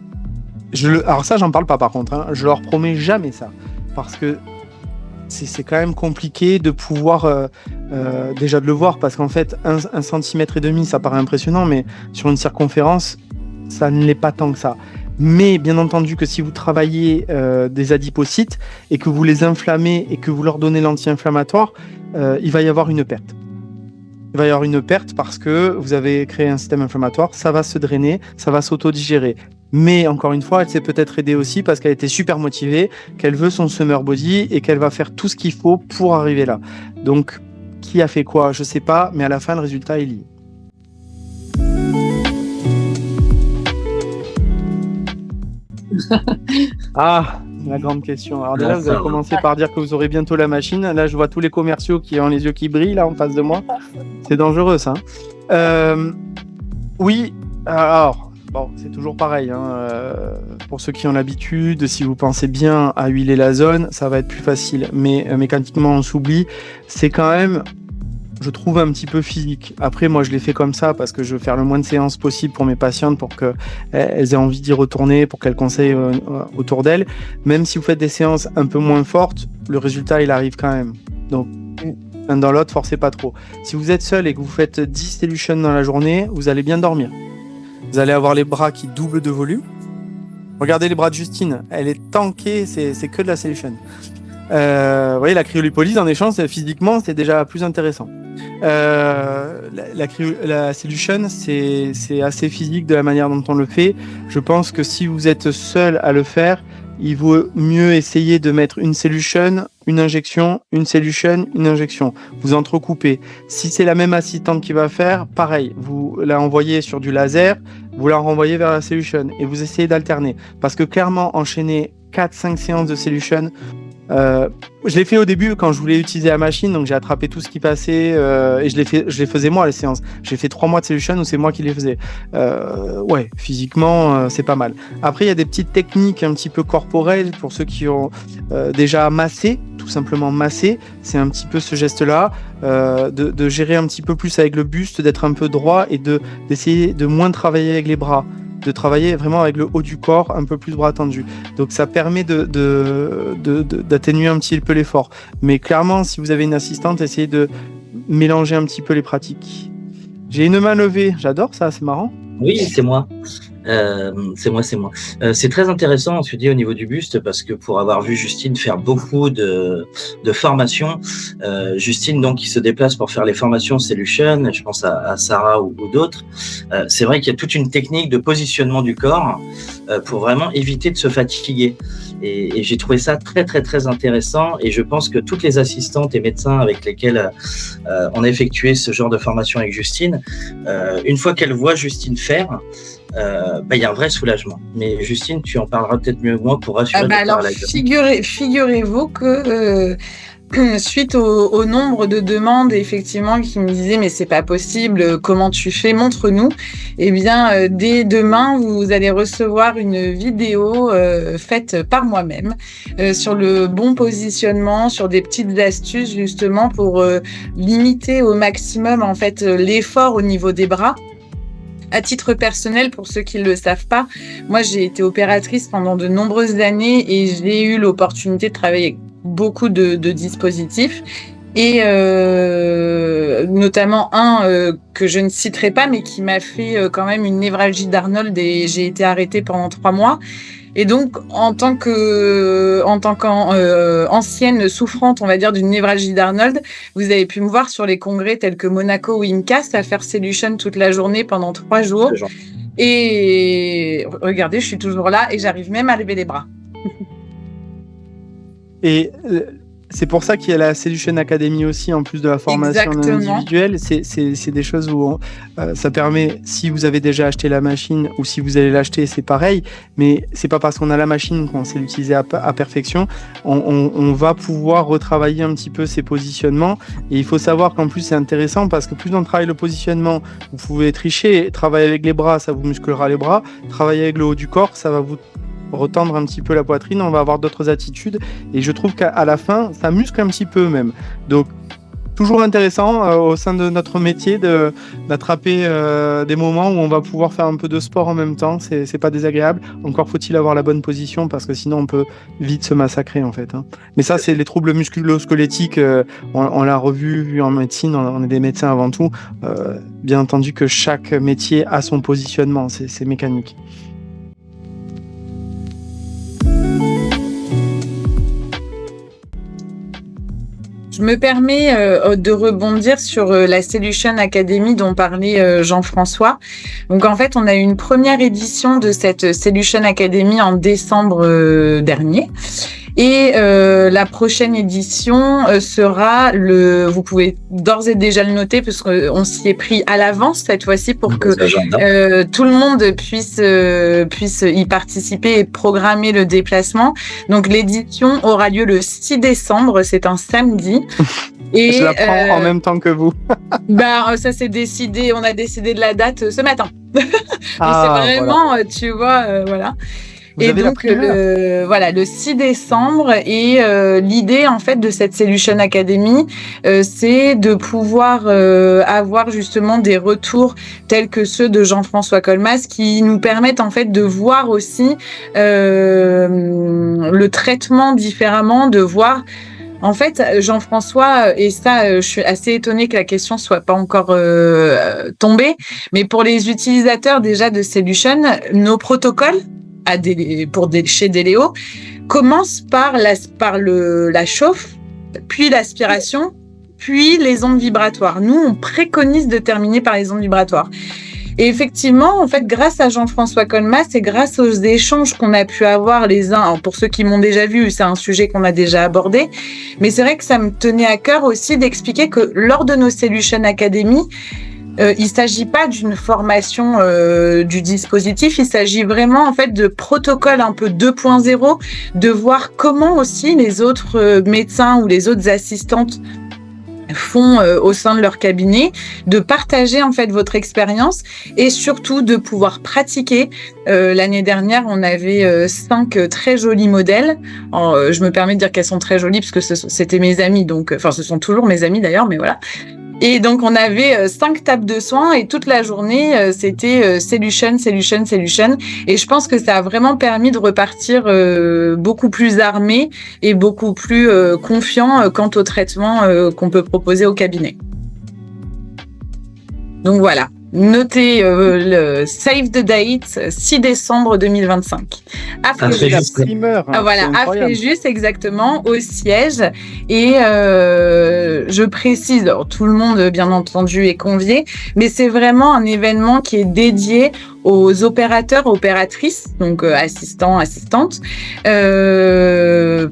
alors ça, j'en parle pas par contre, hein. Je leur promets jamais ça, parce que c'est quand même compliqué de pouvoir déjà de le voir, parce qu'en fait, 1,5 cm, ça paraît impressionnant, mais sur une circonférence, ça ne l'est pas tant que ça. Mais bien entendu que si vous travaillez des adipocytes et que vous les inflammez et que vous leur donnez l'anti-inflammatoire, il va y avoir une perte. Il va y avoir une perte parce que vous avez créé un système inflammatoire, ça va se drainer, ça va s'auto-digérer. Mais encore une fois, elle s'est peut-être aidée aussi parce qu'elle était super motivée, qu'elle veut son summer body et qu'elle va faire tout ce qu'il faut pour arriver là. Donc, qui a fait quoi? Je sais pas, mais à la fin, le résultat, il y est. Ah, la grande question. Alors déjà, vous avez commencé par dire que vous aurez bientôt la machine. Là, je vois tous les commerciaux qui ont les yeux qui brillent là en face de moi. C'est dangereux, ça. Oui, alors, bon, c'est toujours pareil. Hein. Pour ceux qui ont l'habitude, si vous pensez bien à huiler la zone, ça va être plus facile. Mais mécaniquement, on s'oublie. C'est quand même, je trouve, un petit peu physique. Après, moi, je l'ai fait comme ça parce que je veux faire le moins de séances possible pour mes patientes, pour qu'elles aient envie d'y retourner, pour qu'elles conseillent autour d'elles. Même si vous faites des séances un peu moins fortes, le résultat, il arrive quand même. Donc, un dans l'autre, forcez pas trop. Si vous êtes seul et que vous faites 10 solutions dans la journée, vous allez bien dormir. Vous allez avoir les bras qui doublent de volume. Regardez les bras de Justine. Elle est tankée, c'est que de la solution. Vous voyez, la cryolipolyse, en échange, physiquement, c'est déjà plus intéressant. La solution, c'est assez physique de la manière dont on le fait. Je pense que si vous êtes seul à le faire, il vaut mieux essayer de mettre une solution, une injection, une solution, une injection. Vous entrecoupez. Si c'est la même assistante qui va faire, pareil, vous la envoyez sur du laser, vous la renvoyez vers la solution et vous essayez d'alterner. Parce que clairement, enchaîner 4-5 séances de solution, je l'ai fait au début quand je voulais utiliser la machine, donc j'ai attrapé tout ce qui passait et je les faisais moi les séances. J'ai fait 3 mois de solution où c'est moi qui les faisais. Ouais, physiquement c'est pas mal. Après il y a des petites techniques un petit peu corporelles pour ceux qui ont déjà massé, tout simplement massé. C'est un petit peu ce geste-là, de gérer un petit peu plus avec le buste, d'être un peu droit et d'essayer de moins travailler avec les bras, de travailler vraiment avec le haut du corps, un peu plus bras tendus. Donc ça permet d'atténuer un petit peu l'effort. Mais clairement, si vous avez une assistante, essayez de mélanger un petit peu les pratiques. J'ai une main levée, j'adore ça, c'est marrant. Oui, c'est moi. C'est moi. C'est très intéressant, ce que tu dis au niveau du buste, parce que pour avoir vu Justine faire beaucoup de formations, Justine donc qui se déplace pour faire les formations Solution, je pense à Sarah ou d'autres, c'est vrai qu'il y a toute une technique de positionnement du corps pour vraiment éviter de se fatiguer. Et j'ai trouvé ça très très très intéressant, et je pense que toutes les assistantes et médecins avec lesquels on a effectué ce genre de formation avec Justine, une fois qu'elles voient Justine faire, il y a un vrai soulagement. Mais Justine, tu en parleras peut-être mieux que moi pour rassurer. Alors, figurez-vous que suite au nombre de demandes, effectivement, qui me disaient mais c'est pas possible, comment tu fais, montre-nous. Eh bien, dès demain, vous allez recevoir une vidéo faite par moi-même sur le bon positionnement, sur des petites astuces justement pour limiter au maximum en fait l'effort au niveau des bras. À titre personnel, pour ceux qui ne le savent pas, moi j'ai été opératrice pendant de nombreuses années et j'ai eu l'opportunité de travailler avec beaucoup de dispositifs et notamment un que je ne citerai pas mais qui m'a fait quand même une névralgie d'Arnold et j'ai été arrêtée pendant 3 mois. Et donc, en tant qu'ancienne souffrante, on va dire, d'une névralgie d'Arnold, vous avez pu me voir sur les congrès tels que Monaco ou Incast à faire Solution toute la journée pendant 3 jours. Et regardez, je suis toujours là et j'arrive même à lever les bras. Et c'est pour ça qu'il y a la Solution Academy aussi, en plus de la formation individuelle. C'est des choses où ça permet, si vous avez déjà acheté la machine ou si vous allez l'acheter, c'est pareil. Mais c'est pas parce qu'on a la machine qu'on sait l'utiliser à perfection. On va pouvoir retravailler un petit peu ses positionnements. Et il faut savoir qu'en plus, c'est intéressant parce que plus on travaille le positionnement, vous pouvez tricher. Travailler avec les bras, ça vous musclera les bras. Travailler avec le haut du corps, ça va vous retendre un petit peu la poitrine, on va avoir d'autres attitudes et je trouve qu'à la fin ça muscle un petit peu même, donc toujours intéressant au sein de notre métier d'attraper des moments où on va pouvoir faire un peu de sport en même temps, c'est pas désagréable, encore faut-il avoir la bonne position parce que sinon on peut vite se massacrer en fait, hein. Mais ça c'est les troubles musculo-squelettiques, on l'a vu en médecine, on est des médecins avant tout, bien entendu que chaque métier a son positionnement, c'est mécanique. Je me permets de rebondir sur la Solution Academy dont parlait Jean-François. Donc en fait, on a eu une première édition de cette Solution Academy en décembre dernier. Et la prochaine édition sera vous pouvez d'ores et déjà le noter parce qu'on s'y est pris à l'avance cette fois-ci pour que tout le monde puisse y participer et programmer le déplacement. Donc l'édition aura lieu le 6 décembre, c'est un samedi. Et je la prends en même temps que vous. Ça c'est décidé, on a décidé de la date ce matin. Donc c'est vraiment, voilà. Tu vois, voilà. Et donc le 6 décembre et l'idée en fait de cette Solution Academy c'est de pouvoir avoir justement des retours tels que ceux de Jean-François Colmas qui nous permettent en fait de voir aussi le traitement différemment, de voir en fait, Jean-François, et ça, je suis assez étonnée que la question soit pas encore tombée, mais pour les utilisateurs déjà de Solution, nos protocoles chez Deléo commencent par la chauffe, puis l'aspiration, puis les ondes vibratoires. Nous, on préconise de terminer par les ondes vibratoires. Et effectivement, en fait, grâce à Jean-François Colmas et grâce aux échanges qu'on a pu avoir les uns, alors pour ceux qui m'ont déjà vu, c'est un sujet qu'on a déjà abordé, mais c'est vrai que ça me tenait à cœur aussi d'expliquer que lors de nos Solution Academy, il s'agit pas d'une formation du dispositif, il s'agit vraiment en fait de protocoles un peu 2.0, de voir comment aussi les autres médecins ou les autres assistantes font au sein de leur cabinet, de partager en fait votre expérience et surtout de pouvoir pratiquer. L'année dernière, on avait 5 très jolis modèles. Alors, je me permets de dire qu'elles sont très jolies parce que c'était mes amis, donc enfin ce sont toujours mes amis d'ailleurs, mais voilà. Et donc on avait 5 tables de soins et toute la journée c'était Solution. Et je pense que ça a vraiment permis de repartir beaucoup plus armé et beaucoup plus confiant quant au traitement qu'on peut proposer au cabinet. Donc voilà. Notez le save the date, 6 décembre 2025. À Fréjus, exactement, au siège. Et je précise, alors, tout le monde, bien entendu, est convié, mais c'est vraiment un événement qui est dédié aux opérateurs, opératrices, donc assistants, assistantes,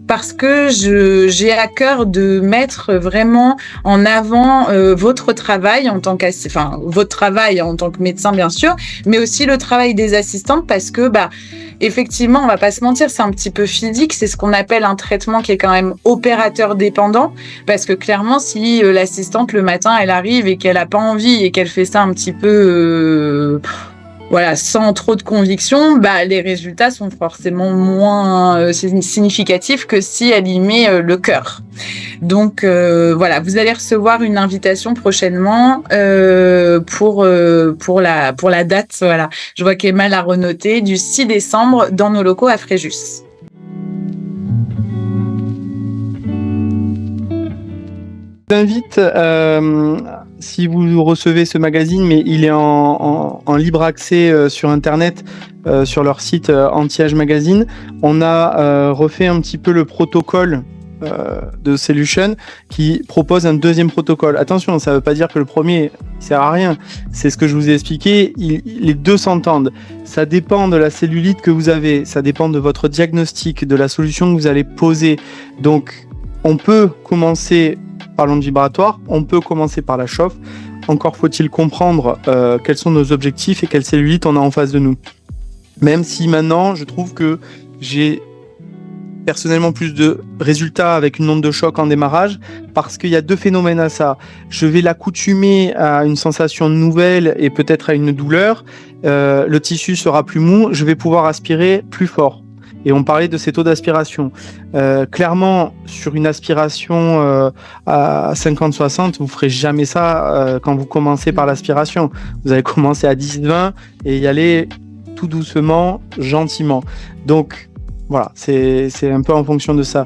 parce que j'ai à cœur de mettre vraiment en avant votre travail en tant votre travail en tant que médecin bien sûr, mais aussi le travail des assistantes parce que effectivement, on va pas se mentir, c'est un petit peu physique, c'est ce qu'on appelle un traitement qui est quand même opérateur dépendant, parce que clairement, si l'assistante le matin, elle arrive et qu'elle a pas envie et qu'elle fait ça un petit peu, sans trop de conviction, les résultats sont forcément moins significatifs que si elle y met le cœur. Donc vous allez recevoir une invitation prochainement pour la date. Voilà, je vois qu'Emma l'a renoté du 6 décembre dans nos locaux à Fréjus. Je vous invite, si vous recevez ce magazine, mais il est en libre accès sur Internet, sur leur site Anti-Âge Magazine, on a refait un petit peu le protocole de Solution qui propose un deuxième protocole. Attention, ça ne veut pas dire que le premier ne sert à rien. C'est ce que je vous ai expliqué. Les deux s'entendent. Ça dépend de la cellulite que vous avez. Ça dépend de votre diagnostic, de la solution que vous allez poser. Donc, on peut commencer par l'onde vibratoire, on peut commencer par la chauffe. Encore faut-il comprendre quels sont nos objectifs et quelle cellulite on a en face de nous. Même si maintenant, je trouve que j'ai personnellement plus de résultats avec une onde de choc en démarrage, parce qu'il y a deux phénomènes à ça. Je vais l'accoutumer à une sensation nouvelle et peut-être à une douleur. Le tissu sera plus mou, je vais pouvoir aspirer plus fort. Et on parlait de ces taux d'aspiration. Clairement, sur une aspiration à 50-60, vous ferez jamais ça quand vous commencez par l'aspiration. Vous allez commencer à 10-20 et y aller tout doucement, gentiment. Donc, voilà, c'est un peu en fonction de ça.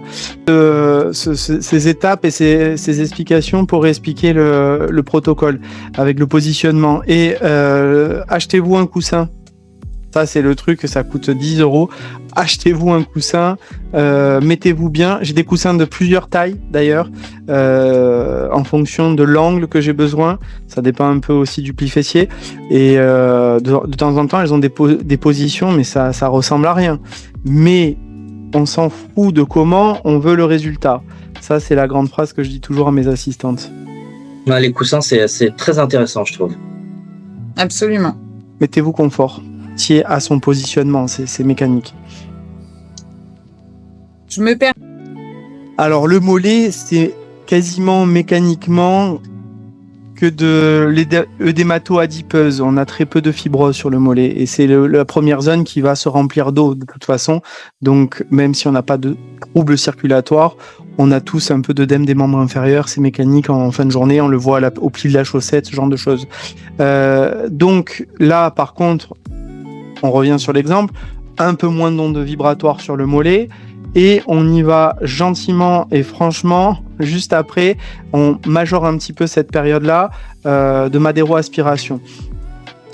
Ces étapes et ces explications pour expliquer le protocole avec le positionnement. Et achetez-vous un coussin. Ça, c'est le truc, ça coûte 10 €. Achetez-vous un coussin, mettez-vous bien. J'ai des coussins de plusieurs tailles, d'ailleurs, en fonction de l'angle que j'ai besoin. Ça dépend un peu aussi du pli fessier. Et de temps en temps, elles ont des positions, mais ça ressemble à rien. Mais on s'en fout de comment on veut le résultat. Ça, c'est la grande phrase que je dis toujours à mes assistantes. Les coussins, c'est très intéressant, je trouve. Absolument. Mettez-vous confort. Tiens à son positionnement, c'est mécanique. Je me perds. Alors, le mollet, c'est quasiment mécaniquement que de l'œdémato-adipeuse. On a très peu de fibrose sur le mollet et c'est la première zone qui va se remplir d'eau de toute façon. Donc, même si on n'a pas de troubles circulatoires, on a tous un peu d'œdème des membres inférieurs. C'est mécanique en fin de journée. On le voit au pli de la chaussette, ce genre de choses. Donc, là, par contre, on revient sur l'exemple. Un peu moins d'ondes vibratoires sur le mollet. Et on y va gentiment et franchement, juste après, on majore un petit peu cette période-là de madéro-aspiration.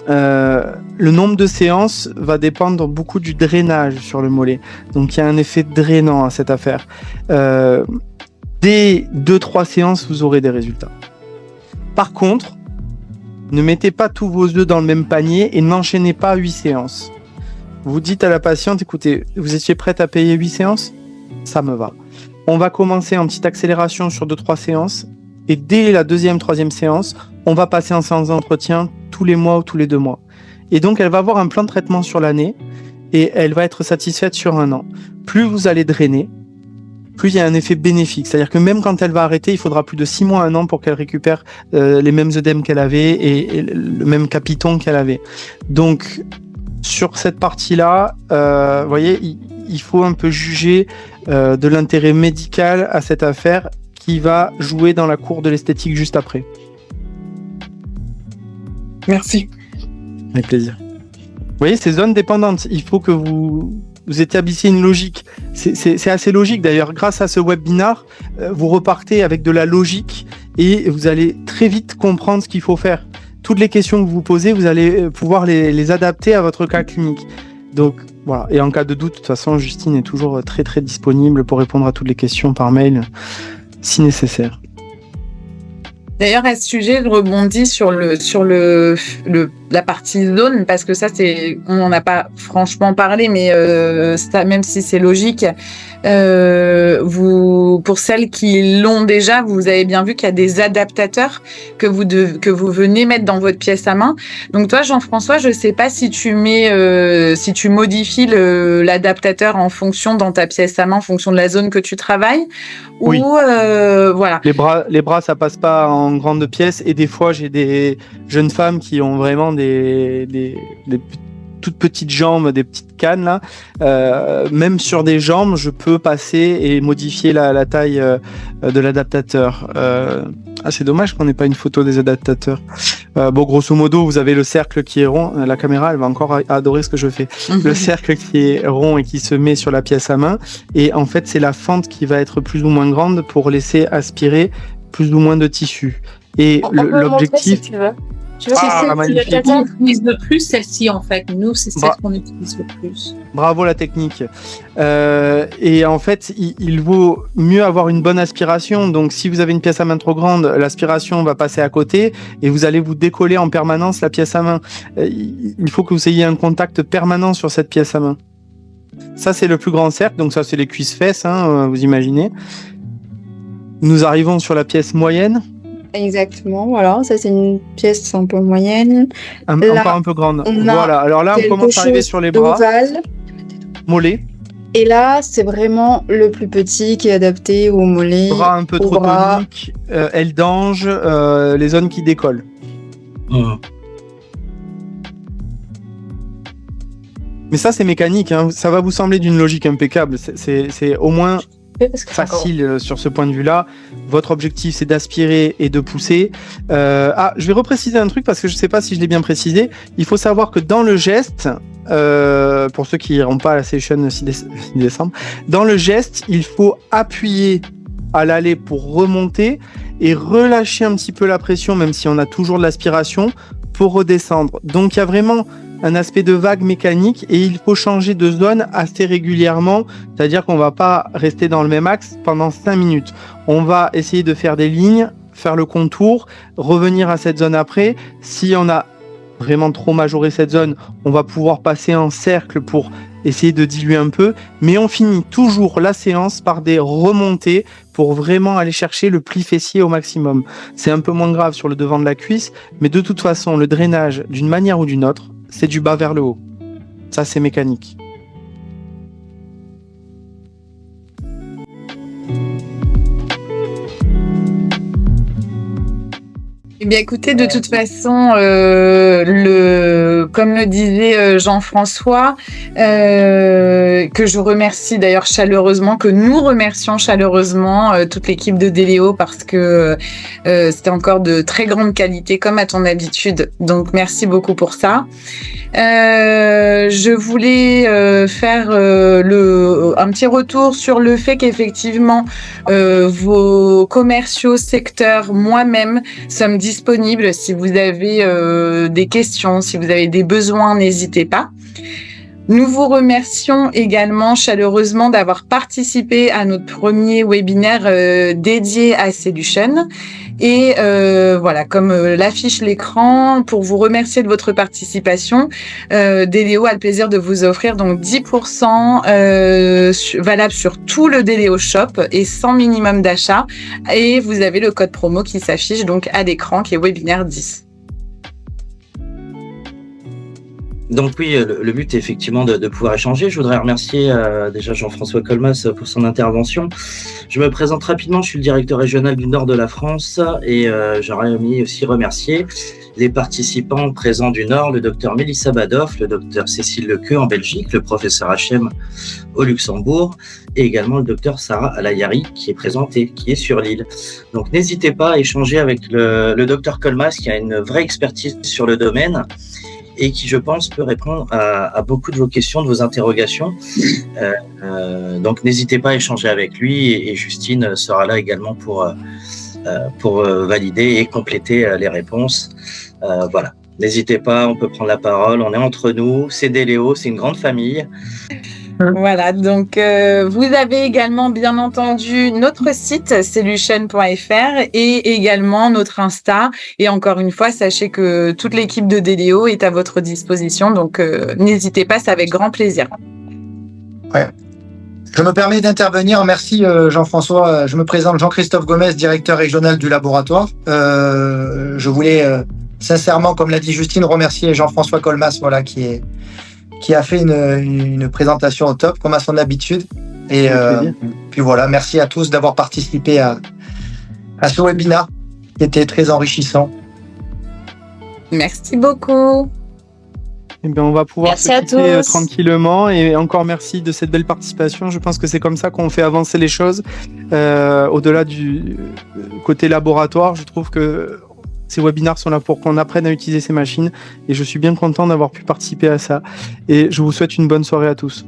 Le nombre de séances va dépendre beaucoup du drainage sur le mollet. Donc il y a un effet drainant à cette affaire. Dès 2-3 séances, vous aurez des résultats. Par contre, ne mettez pas tous vos œufs dans le même panier et n'enchaînez pas 8 séances. Vous dites à la patiente, écoutez, vous étiez prête à payer 8 séances ? Ça me va. On va commencer en petite accélération sur 2-3 séances. Et dès la 2e, 3e séance, on va passer en séance d'entretien tous les mois ou tous les 2 mois. Et donc, elle va avoir un plan de traitement sur l'année et elle va être satisfaite sur 1 an. Plus vous allez drainer, plus il y a un effet bénéfique. C'est-à-dire que même quand elle va arrêter, il faudra plus de 6 mois, 1 an pour qu'elle récupère les mêmes œdèmes qu'elle avait et le même capiton qu'elle avait. Donc, sur cette partie-là, vous voyez, il faut un peu juger de l'intérêt médical à cette affaire qui va jouer dans la cour de l'esthétique juste après. Merci. Avec plaisir. Vous voyez, ces zones dépendantes, il faut que vous établissiez une logique. C'est assez logique d'ailleurs. Grâce à ce webinar, vous repartez avec de la logique et vous allez très vite comprendre ce qu'il faut faire. Toutes les questions que vous posez, vous allez pouvoir les adapter à votre cas clinique. Donc voilà, et en cas de doute, de toute façon, Justine est toujours très très disponible pour répondre à toutes les questions par mail, si nécessaire. D'ailleurs, à ce sujet, je rebondis sur le la partie zone, parce que ça, on n'en a pas franchement parlé, mais ça, même si c'est logique, pour celles qui l'ont déjà, vous avez bien vu qu'il y a des adaptateurs que vous venez mettre dans votre pièce à main. Donc toi, Jean-François, je sais pas si tu si tu modifies l'adaptateur en fonction dans ta pièce à main, en fonction de la zone que tu travailles, Oui. ou voilà. Les bras, ça passe pas en grande pièce, et des fois, j'ai des jeunes femmes qui ont vraiment des toutes petites jambes, des petites cannes là. Même sur des jambes, je peux passer et modifier la taille de l'adaptateur. C'est dommage qu'on n'ait pas une photo des adaptateurs. Bon, grosso modo, vous avez le cercle qui est rond. La caméra, elle va encore adorer ce que je fais. Le cercle qui est rond et qui se met sur la pièce à main. Et en fait, c'est la fente qui va être plus ou moins grande pour laisser aspirer plus ou moins de tissu. Et l'objectif... Si tu veux. Magnifique. On utilise le plus celle-ci en fait. Nous, c'est celle qu'on utilise le plus. Bravo la technique. Et en fait, il vaut mieux avoir une bonne aspiration. Donc, si vous avez une pièce à main trop grande, l'aspiration va passer à côté et vous allez vous décoller en permanence la pièce à main. Il faut que vous ayez un contact permanent sur cette pièce à main. Ça, c'est le plus grand cercle. Donc, ça, c'est les cuisses-fesses, vous imaginez. Nous arrivons sur la pièce moyenne. Exactement, voilà, ça c'est une pièce un peu moyenne. Encore un peu grande. Voilà, alors là on commence à arriver sur les bras. Mollets. Et là, c'est vraiment le plus petit qui est adapté aux mollets. Bras un peu trop toniques, ailes d'ange, les zones qui décollent. Mais ça c'est mécanique, ça va vous sembler d'une logique impeccable. C'est au moins facile sur ce point de vue-là. Votre objectif, c'est d'aspirer et de pousser. Je vais repréciser un truc parce que je ne sais pas si je l'ai bien précisé. Il faut savoir que dans le geste, pour ceux qui n'iront pas à la session 6 décembre, dans le geste, il faut appuyer à l'aller pour remonter et relâcher un petit peu la pression, même si on a toujours de l'aspiration, pour redescendre. Donc, il y a vraiment un aspect de vague mécanique et il faut changer de zone assez régulièrement, c'est-à-dire qu'on va pas rester dans le même axe pendant 5 minutes. On va essayer de faire des lignes, faire le contour, revenir à cette zone après. Si on a vraiment trop majoré cette zone, on va pouvoir passer en cercle pour essayer de diluer un peu, mais on finit toujours la séance par des remontées pour vraiment aller chercher le pli fessier au maximum. C'est un peu moins grave sur le devant de la cuisse, mais de toute façon, le drainage, d'une manière ou d'une autre, c'est du bas vers le haut. Ça, c'est mécanique. Eh bien, écoutez, de toute façon, comme le disait Jean-François, que je remercie d'ailleurs chaleureusement, que nous remercions chaleureusement toute l'équipe de Déléo parce que c'était encore de très grande qualité comme à ton habitude. Donc, merci beaucoup pour ça. Je voulais faire un petit retour sur le fait qu'effectivement, vos commerciaux secteurs, moi-même, sommes disponibles. Si vous avez des questions, si vous avez des besoins, n'hésitez pas. Nous vous remercions également chaleureusement d'avoir participé à notre premier webinaire dédié à Solution. Et voilà, comme l'affiche l'écran, pour vous remercier de votre participation, Déléo a le plaisir de vous offrir donc 10% valable sur tout le Déléo Shop et sans minimum d'achat. Et vous avez le code promo qui s'affiche donc à l'écran qui est webinaire 10. Donc oui, le but est effectivement de pouvoir échanger. Je voudrais remercier déjà Jean-François Colmas pour son intervention. Je me présente rapidement, je suis le directeur régional du Nord de la France et j'aurais aussi remercier les participants présents du Nord, le docteur Mélissa Badoff, le docteur Cécile Lequeux en Belgique, le professeur Hachem au Luxembourg et également le docteur Sarah Alayari qui est présenté, qui est sur l'île. Donc n'hésitez pas à échanger avec le docteur Colmas qui a une vraie expertise sur le domaine et qui, je pense, peut répondre à beaucoup de vos questions, de vos interrogations. Donc, n'hésitez pas à échanger avec lui et Justine sera là également pour valider et compléter les réponses. Voilà. N'hésitez pas, on peut prendre la parole, on est entre nous, c'est Déléo, c'est une grande famille. Voilà, donc vous avez également bien entendu notre site solution.fr et également notre Insta. Et encore une fois, sachez que toute l'équipe de Déléo est à votre disposition, donc n'hésitez pas, c'est avec grand plaisir. Ouais. Je me permets d'intervenir. Merci Jean-François. Je me présente Jean-Christophe Gomez, directeur régional du laboratoire. Je voulais sincèrement, comme l'a dit Justine, remercier Jean-François Colmas, voilà, qui a fait une présentation au top, comme à son habitude. Et puis voilà, merci à tous d'avoir participé à ce webinaire qui était très enrichissant. Merci beaucoup. Eh bien, on va pouvoir se Merci à quitter tous. tranquillement. Et encore merci de cette belle participation. Je pense que c'est comme ça qu'on fait avancer les choses. Au-delà du côté laboratoire, je trouve que ces webinaires sont là pour qu'on apprenne à utiliser ces machines. Et je suis bien content d'avoir pu participer à ça. Et je vous souhaite une bonne soirée à tous.